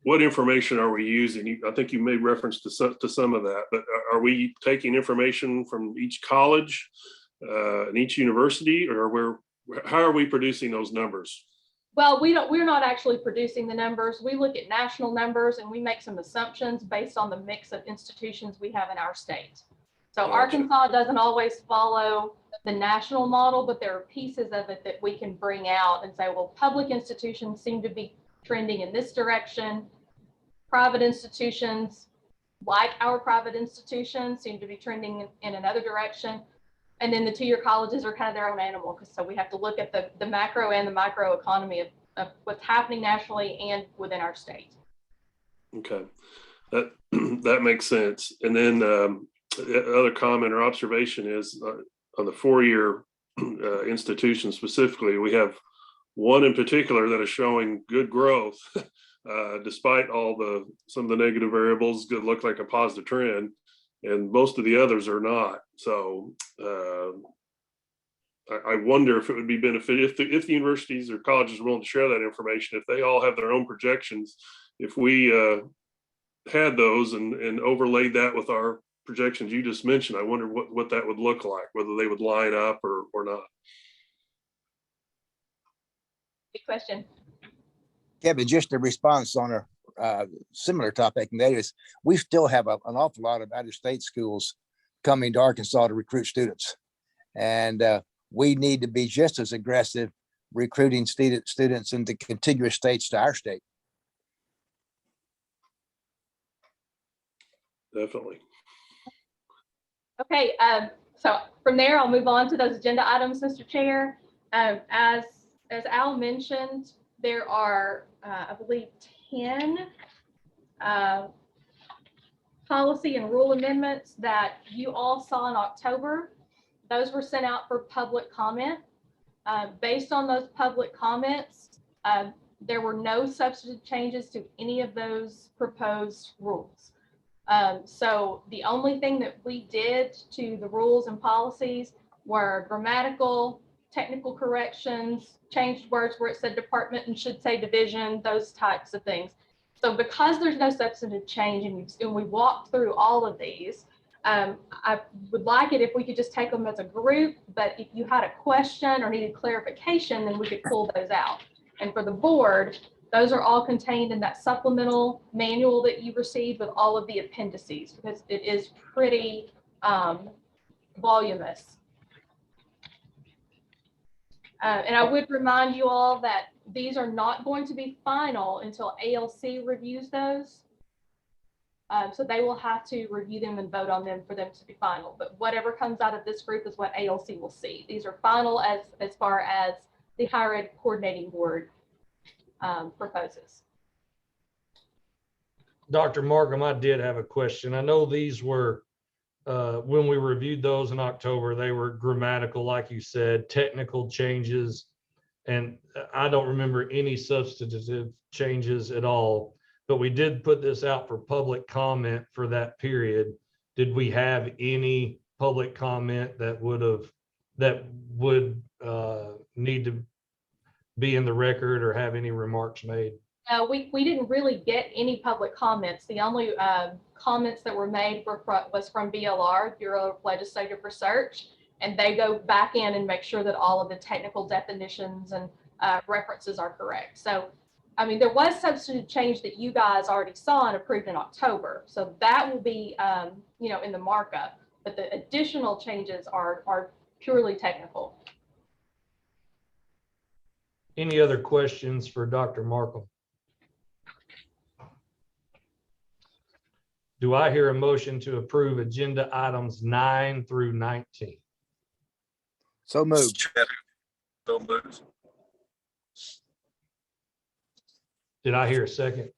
what information are we using? I think you made reference to some of that, but are we taking information from each college and each university, or how are we producing those numbers? Well, we're not actually producing the numbers. We look at national numbers and we make some assumptions based on the mix of institutions we have in our state. So Gotcha. Arkansas doesn't always follow the national model, but there are pieces of it that we can bring out and say, well, public institutions seem to be trending in this direction. Private institutions, like our private institutions, seem to be trending in another direction. And then the two-year colleges are kind of their own animal, because so we have to look at the macro and the micro economy of what's happening nationally and within our state. Okay, that makes sense. And then the other comment or observation is on the four-year institution specifically, we have one in particular that is showing good growth despite some of the negative variables. Good, look like a positive trend, and most of the others are not. So I wonder if it would be beneficial if the universities or colleges are willing to share that information, if they all have their own projections, if we had those and overlaid that with our projections you just mentioned. I wonder what that would look like, whether they would line up or not. Good question. Kevin, just a response on a similar topic, and that is we still have an awful lot of out-of-state schools coming to Arkansas to recruit students. And we need to be just as aggressive recruiting students into contiguous states to our state. Definitely. Okay, so from there, I'll move on to those agenda items, Mr. Chair. As Al mentioned, there are, I believe, 10 policy and rule amendments that you all saw in October. Those were sent out for public comment. Based on those public comments, there were no substantive changes to any of those proposed rules. So the only thing that we did to the rules and policies were grammatical, technical corrections, changed words where it said department and should say division, those types of things. So because there's no substantive change and we walked through all of these, I would like it if we could just take them as a group, but if you had a question or needed clarification, then we could pull those out. And for the board, those are all contained in that supplemental manual that you received with all of the appendices, because it is pretty voluminous. And I would remind you all that these are not going to be final until ALC reviews those. So they will have to review them and vote on them for them to be final. But whatever comes out of this group is what ALC will see. These are final as far as the higher ed coordinating board proposes. Dr. Markham, I did have a question. I know these were, when we reviewed those in October, they were grammatical, like you said, technical changes. And I don't remember any substantive changes at all, but we did put this out for public comment for that period. Did we have any public comment that would need to be in the record or have any remarks made? We didn't really get any public comments. The only comments that were made was from BLR, Bureau of Legislative Research, and they go back in and make sure that all of the technical definitions and references are correct. So, I mean, there was substantive change that you guys already saw and approved in October. So that will be, in the markup, but the additional changes are purely technical. Any other questions for Dr. Markham? Do I hear a motion to approve agenda items 9 through 19? So moved. So moved. Did I hear a second?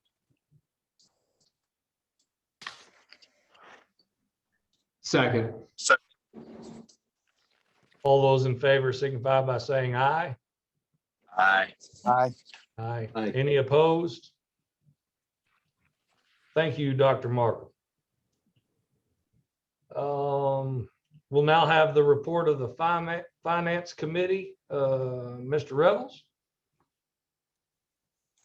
Second. All those in favor signify by saying aye. Aye. Aye. Aye. Aye. Any opposed? Thank you, Dr. Markham. We'll now have the report of the Finance Committee. Mr. Revels?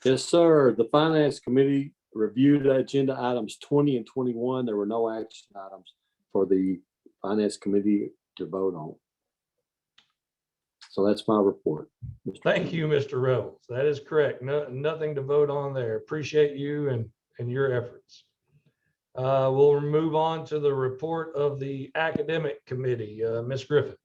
Yes, sir. The Finance Committee reviewed agenda items 20 and 21. There were no action items for the Finance Committee to vote on. So that's my report. Thank you, Mr. Revels. That is correct. Nothing to vote on there. Appreciate you and your efforts. We'll move on to the report of the Academic Committee. Ms. Griffin.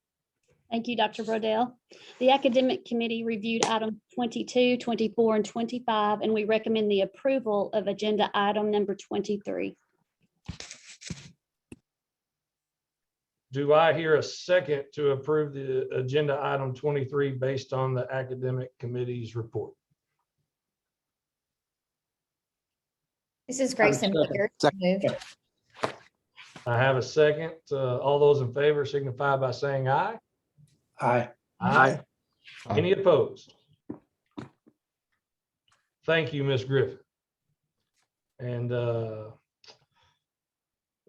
Thank you, Dr. Brodell. The Academic Committee reviewed items 22, 24, and 25, and we recommend the approval of agenda item number 23. Do I hear a second to approve the agenda item 23 based on the Academic Committee's report? This is Grayson Bigger. Moved. I have a second. All those in favor signify by saying aye. Aye. Aye. Any opposed? Thank you, Ms. Griffin. And we'll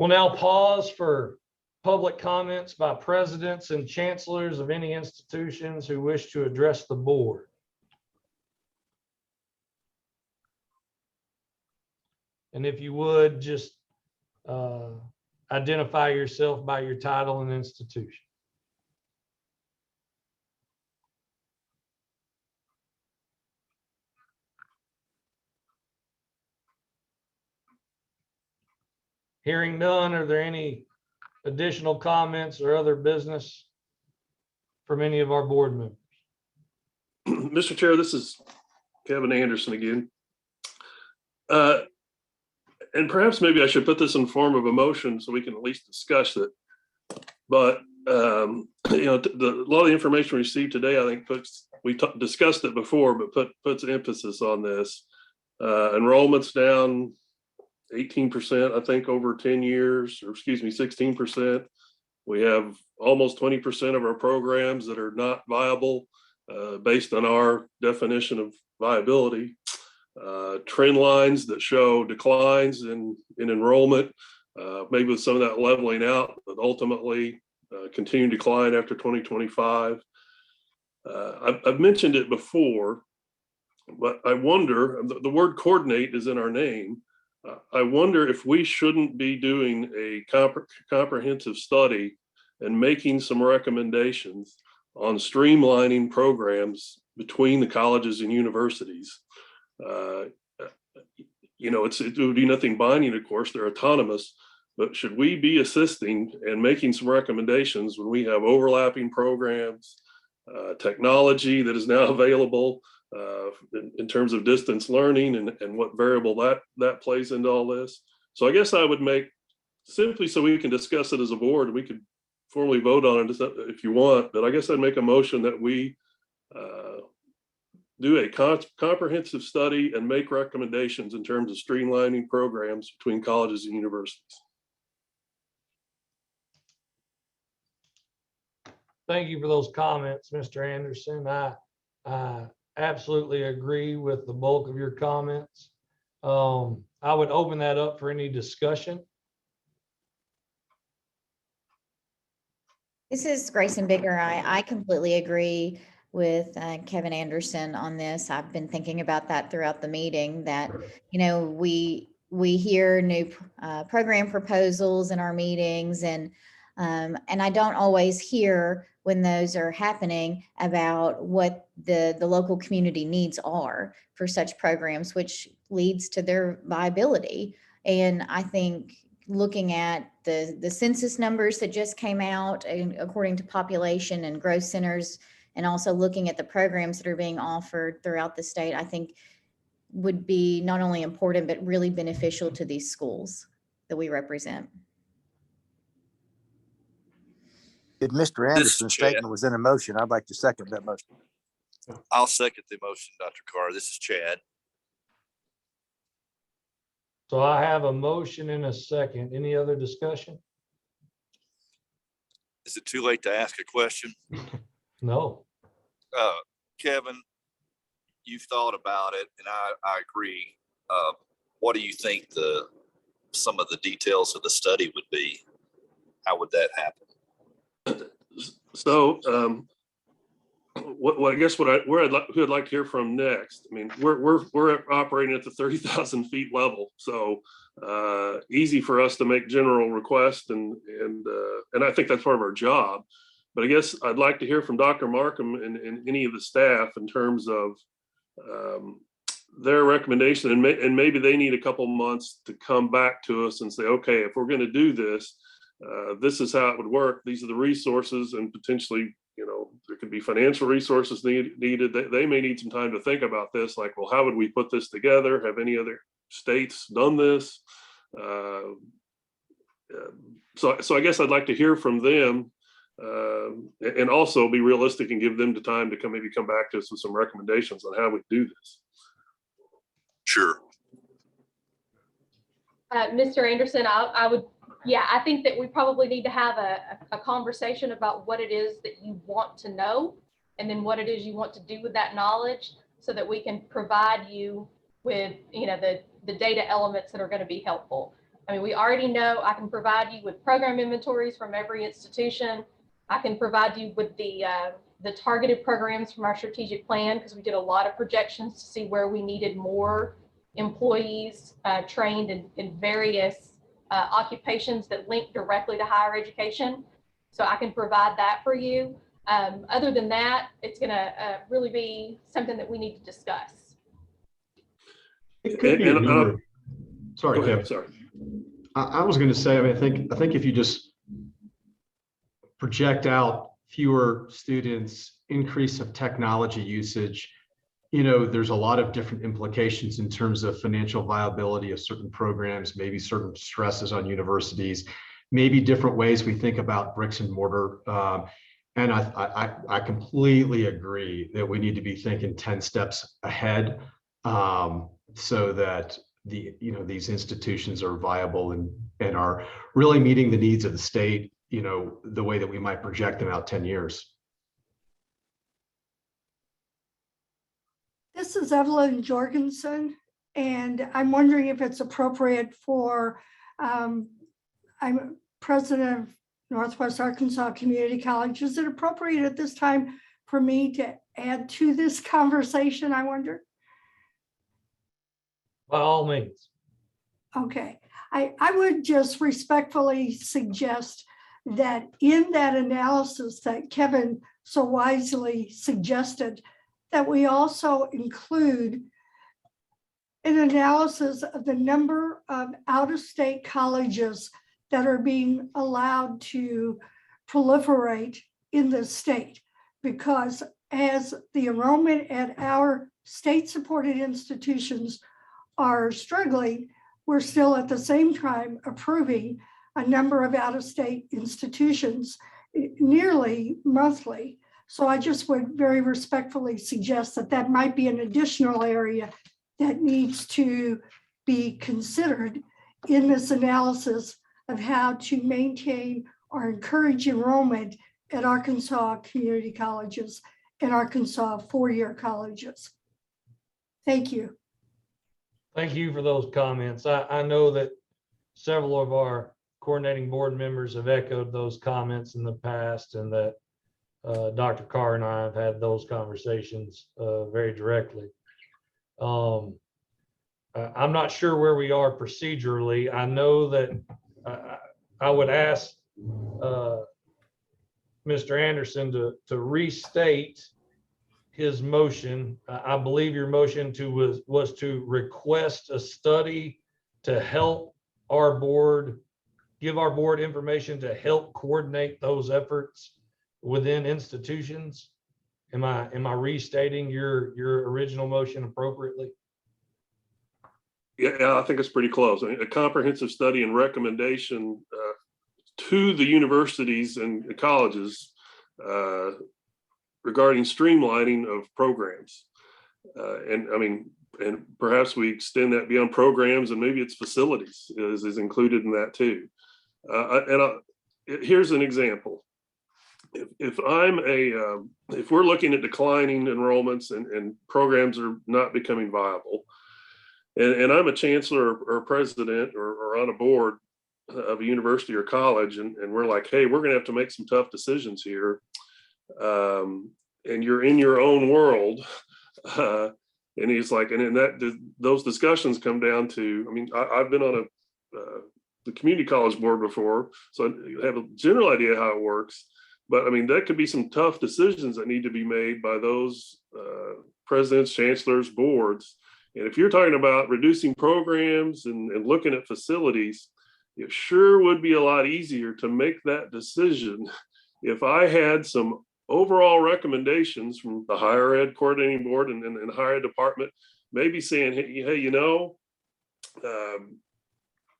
now pause for public comments by presidents and chancellors of any institutions who wish to address the board. And if you would, just identify yourself by your title and institution. Hearing none, are there any additional comments or other business from any of our board members? Mr. Chair, this is Kevin Anderson again. And perhaps maybe I should put this in form of a motion so we can at least discuss it. But, a lot of the information we received today, I think discussed it before, but puts emphasis on this. Enrollment's down 18%, I think, over 10 years, or excuse me, 16%. We have almost 20% of our programs that are not viable based on our definition of viability. Trend lines that show declines in enrollment, maybe with some of that leveling out, but ultimately continuing decline after 2025. I've mentioned it before, but I wonder, the word coordinate is in our name. I wonder if we shouldn't be doing a comprehensive study and making some recommendations on streamlining programs between the colleges and universities. It would be nothing binding, of course, they're autonomous, but should we be assisting and making some recommendations when we have overlapping programs, technology that is now available in terms of distance learning and what variable that plays into all this? So I guess I would make, simply so we can discuss it as a board, we could formally vote on it if you want, but I guess I'd make a motion that we do a comprehensive study and make recommendations in terms of streamlining programs between colleges and universities. Thank you for those comments, Mr. Anderson. I absolutely agree with the bulk of your comments. I would open that up for any discussion. This is Grayson Bigger. I completely agree with Kevin Anderson on this. I've been thinking about that throughout the meeting, that, you know, we hear new program proposals in our meetings, and I don't always hear when those are happening about what the local community needs are for such programs, which leads to their viability. And I think looking at the census numbers that just came out, and according to population and growth centers, and also looking at the programs that are being offered throughout the state, I think would be not only important, but really beneficial to these schools that we represent. If Mr. Anderson's statement was in a motion, I'd like to second that motion. I'll second the motion, Dr. Carr. This is Chad. So I have a motion and a second. Any other discussion? Is it too late to ask a question? No. Kevin, you've thought about it, and I agree. What do you think some of the details of the study would be? How would that happen? So what I guess who I'd like to hear from next. I mean, we're operating at the 30,000 feet level, so easy for us to make general requests, and I think that's part of our job. But I guess I'd like to hear from Dr. Markham and any of the staff in terms of their recommendation, and maybe they need a couple months to come back to us and say, okay, if we're going to do this, this is how it would work. These are the resources, and potentially, you know, there could be financial resources needed. They may need some time to think about this, like, well, how would we put this together? Have any other states done this? So I guess I'd like to hear from them, and also be realistic and give them the time to maybe come back to us with some recommendations on how we do this. Sure. Mr. Anderson, I think that we probably need to have a conversation about what it is that you want to know, and then what it is you want to do with that knowledge, so that we can provide you with, you know, the data elements that are going to be helpful. I mean, we already know I can provide you with program inventories from every institution. I can provide you with the targeted programs from our strategic plan, because we did a lot of projections to see where we needed more employees trained in various occupations that link directly to higher education. So I can provide that for you. Other than that, it's going to really be something that we need to discuss. It could be a number of, sorry, Kevin. Sorry. I was going to say, I mean, I think if you just project out fewer students, increase of technology usage, you know, there's a lot of different implications in terms of financial viability of certain programs, maybe certain stresses on universities, maybe different ways we think about bricks and mortar. And I completely agree that we need to be thinking 10 steps ahead, so that these institutions are viable and are really meeting the needs of the state, you know, the way that we might project them out 10 years. This is Evelyn Jorgensen, and I'm wondering if it's appropriate for, I'm president of Northwest Arkansas Community College. Is it appropriate at this time for me to add to this conversation, I wonder? By all means. Okay, I would just respectfully suggest that in that analysis that Kevin so wisely suggested, that we also include an analysis of the number of out-of-state colleges that are being allowed to proliferate in the state. Because as the enrollment at our state-supported institutions are struggling, we're still at the same time approving a number of out-of-state institutions nearly monthly. So I just would very respectfully suggest that that might be an additional area that needs to be considered in this analysis of how to maintain or encourage enrollment at Arkansas community colleges and Arkansas four-year colleges. Thank you. Thank you for those comments. I know that several of our coordinating board members have echoed those comments in the past, and that Dr. Carr and I have had those conversations very directly. I'm not sure where we are procedurally. I know that I would ask Mr. Anderson to restate his motion. I believe your motion was to request a study to help our board, give our board information to help coordinate those efforts within institutions. Am I restating your original motion appropriately? Yeah, I think it's pretty close. I mean, a comprehensive study and recommendation to the universities and colleges regarding streamlining of programs. And perhaps we extend that beyond programs, and maybe it's facilities is included in that too. Here's an example. If we're looking at declining enrollments and programs are not becoming viable, and I'm a chancellor or president or on a board of a university or college, and we're like, hey, we're going to have to make some tough decisions here. And you're in your own world. And he's like, those discussions come down to, I mean, I've been on the community college board before, so I have a general idea how it works. But I mean, that could be some tough decisions that need to be made by those presidents, chancellors, boards. And if you're talking about reducing programs and looking at facilities, it sure would be a lot easier to make that decision if I had some overall recommendations from the higher ed coordinating board and higher ed department, maybe saying, hey,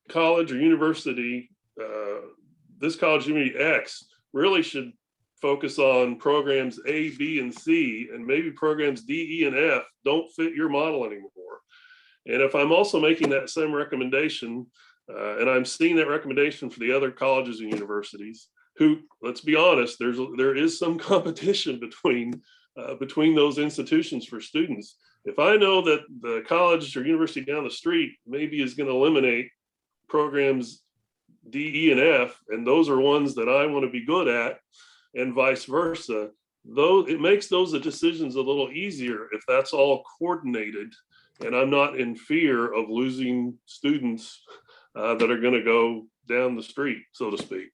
college or university, this college university X really should focus on programs A, B, and C, and maybe programs D, E, and F don't fit your model anymore. And if I'm also making that same recommendation, and I'm seeing that recommendation for the other colleges and universities, who, let's be honest, there is some competition between those institutions for students. If I know that the college or university down the street maybe is going to eliminate programs D, E, and F, and those are ones that I want to be good at, and vice versa, though it makes those decisions a little easier if that's all coordinated, and I'm not in fear of losing students that are going to go down the street, so to speak.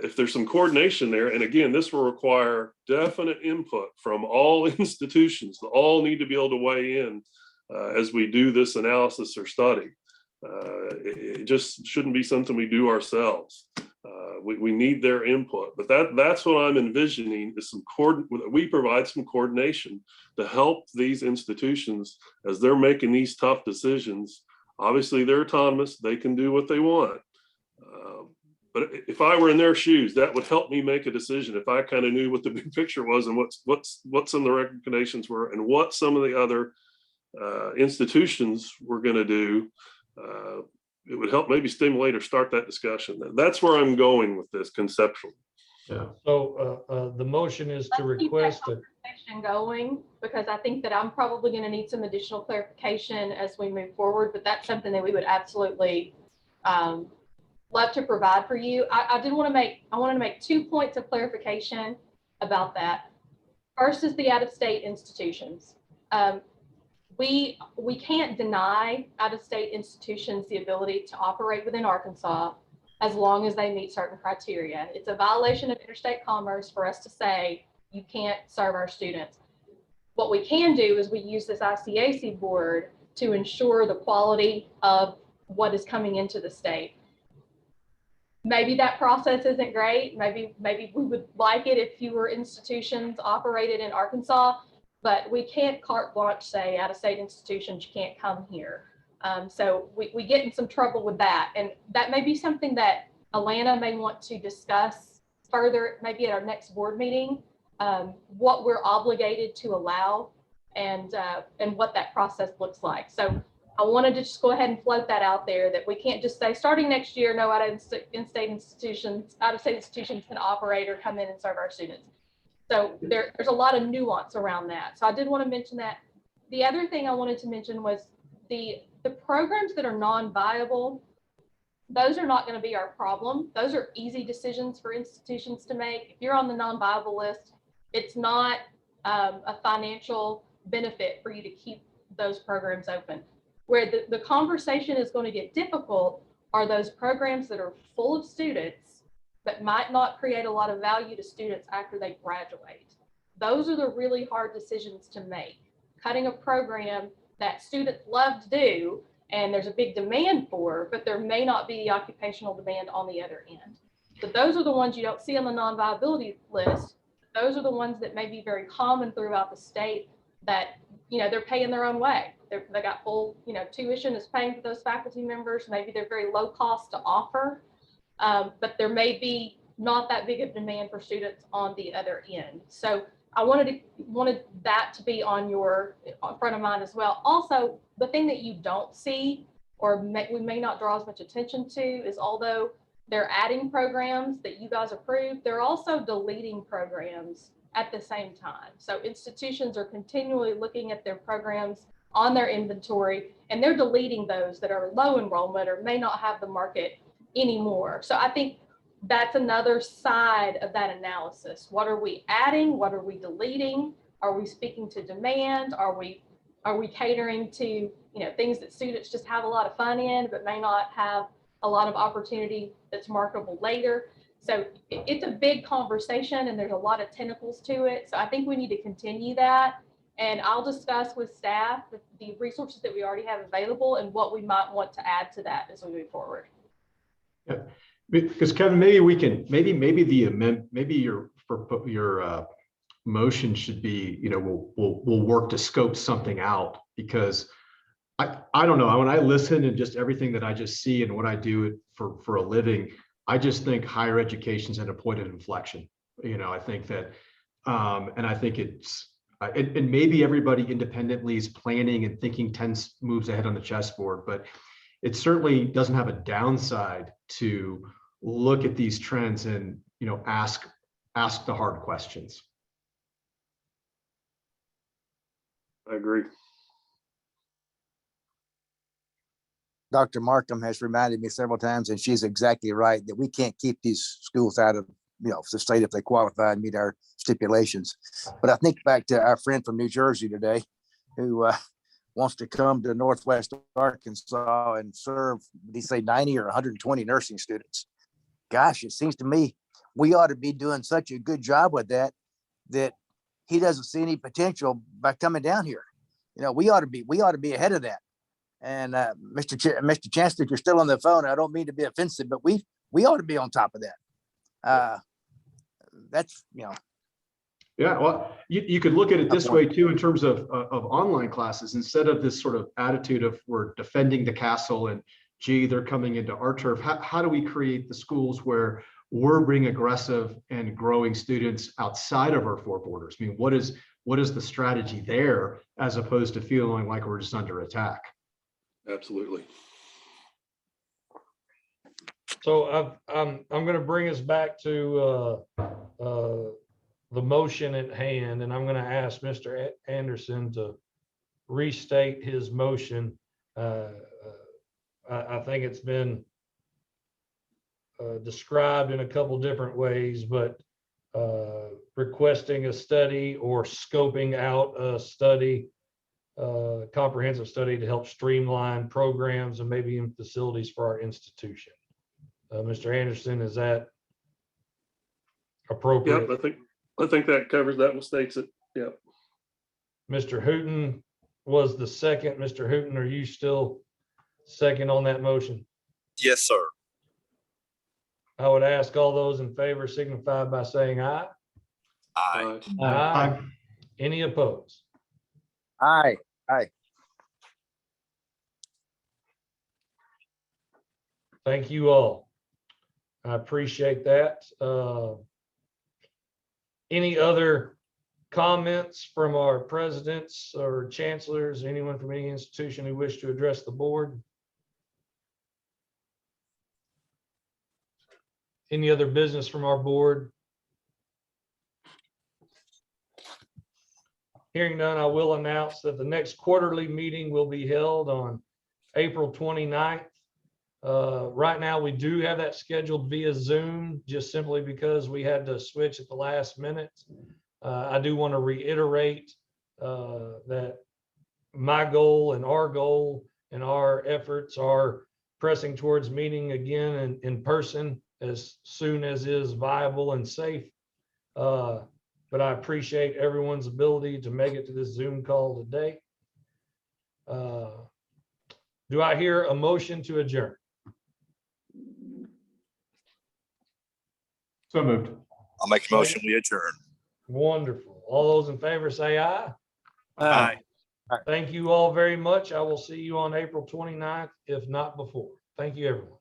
If there's some coordination there, and again, this will require definite input from all institutions. They all need to be able to weigh in as we do this analysis or study. It just shouldn't be something we do ourselves. We need their input, but that's what I'm envisioning is we provide some coordination to help these institutions as they're making these tough decisions. Obviously, they're autonomous; they can do what they want. But if I were in their shoes, that would help me make a decision. If I kind of knew what the big picture was and what some of the recommendations were and what some of the other institutions were going to do, it would help maybe stimulate or start that discussion. That's where I'm going with this conceptually. Yeah. So the motion is to request a going, because I think that I'm probably going to need some additional clarification as we move forward, but that's something that we would absolutely love to provide for you. I wanted to make 2 points of clarification about that. First is the out-of-state institutions. We can't deny out-of-state institutions the ability to operate within Arkansas as long as they meet certain criteria. It's a violation of interstate commerce for us to say you can't serve our students. What we can do is we use this ICAC board to ensure the quality of what is coming into the state. Maybe that process isn't great. Maybe we would like it if fewer institutions operated in Arkansas, but we can't carte blanche say out-of-state institutions, you can't come here. So we get in some trouble with that. And that may be something that Alana may want to discuss further, maybe at our next board meeting, what we're obligated to allow and what that process looks like. So I wanted to just go ahead and float that out there, that we can't just say starting next year, no out-of-state institutions can operate or come in and serve our students. So there's a lot of nuance around that. So I did want to mention that. The other thing I wanted to mention was the programs that are non-viable. Those are not going to be our problem. Those are easy decisions for institutions to make. If you're on the non-viable list, it's not a financial benefit for you to keep those programs open. Where the conversation is going to get difficult are those programs that are full of students but might not create a lot of value to students after they graduate. Those are the really hard decisions to make. Cutting a program that students love to do and there's a big demand for, but there may not be the occupational demand on the other end. So those are the ones you don't see on the non-viability list. Those are the ones that may be very common throughout the state that, you know, they're paying their own way. They got full, you know, tuition is paying for those faculty members. Maybe they're very low cost to offer, but there may be not that big of demand for students on the other end. So I wanted that to be on your front of mind as well. Also, the thing that you don't see or we may not draw as much attention to is, although they're adding programs that you guys approved, they're also deleting programs at the same time. So institutions are continually looking at their programs on their inventory, and they're deleting those that are low enrollment or may not have the market anymore. So I think that's another side of that analysis. What are we adding? What are we deleting? Are we speaking to demand? Are we catering to, you know, things that students just have a lot of fun in, but may not have a lot of opportunity that's marketable later? So it's a big conversation and there's a lot of tentacles to it. So I think we need to continue that. And I'll discuss with staff the resources that we already have available and what we might want to add to that as we move forward. Yeah, because Kevin, maybe we can, maybe your motion should be, you know, we'll work to scope something out, because I don't know, when I listen and just everything that I just see and what I do for a living, I just think higher education is at a point of inflection. You know, I think that, and I think it's, and maybe everybody independently is planning and thinking 10 moves ahead on the chessboard, but it certainly doesn't have a downside to look at these trends and, you know, ask the hard questions. I agree. Dr. Markham has reminded me several times, and she's exactly right, that we can't keep these schools out of, you know, the state if they qualify and meet our stipulations. But I think back to our friend from New Jersey today, who wants to come to Northwest Arkansas and serve, did he say 90 or 120 nursing students? Gosh, it seems to me we ought to be doing such a good job with that he doesn't see any potential by coming down here. You know, we ought to be ahead of that. And Mr. Chancellor, if you're still on the phone, I don't mean to be offensive, but we ought to be on top of that. That's, you know. Yeah, well, you could look at it this way too, in terms of online classes. Instead of this sort of attitude of we're defending the castle and, gee, they're coming into our turf. How do we create the schools where we're bringing aggressive and growing students outside of our four borders? I mean, what is the strategy there, as opposed to feeling like we're just under attack? Absolutely. So I'm going to bring us back to the motion at hand, and I'm going to ask Mr. Anderson to restate his motion. I think it's been described in a couple different ways, but requesting a study or scoping out a study, comprehensive study to help streamline programs and maybe in facilities for our institution. Mr. Anderson, is that appropriate? Yep, I think that covers that and states it. Yep. Mr. Hooton was the second. Mr. Hooton, are you still second on that motion? Yes, sir. I would ask all those in favor signify by saying aye. Aye. Aye. Any opposed? Aye. Thank you all. I appreciate that. Any other comments from our presidents or chancellors, anyone from any institution who wish to address the board? Any other business from our board? Hearing none, I will announce that the next quarterly meeting will be held on April 29th. Right now, we do have that scheduled via Zoom, just simply because we had to switch at the last minute. I do want to reiterate that my goal and our efforts are pressing towards meeting again in person as soon as is viable and safe. But I appreciate everyone's ability to make it to this Zoom call today. Do I hear a motion to adjourn? So moved. I'll make a motion, we adjourn. Wonderful. All those in favor say aye. Aye. Thank you all very much. I will see you on April 29th, if not before. Thank you, everyone.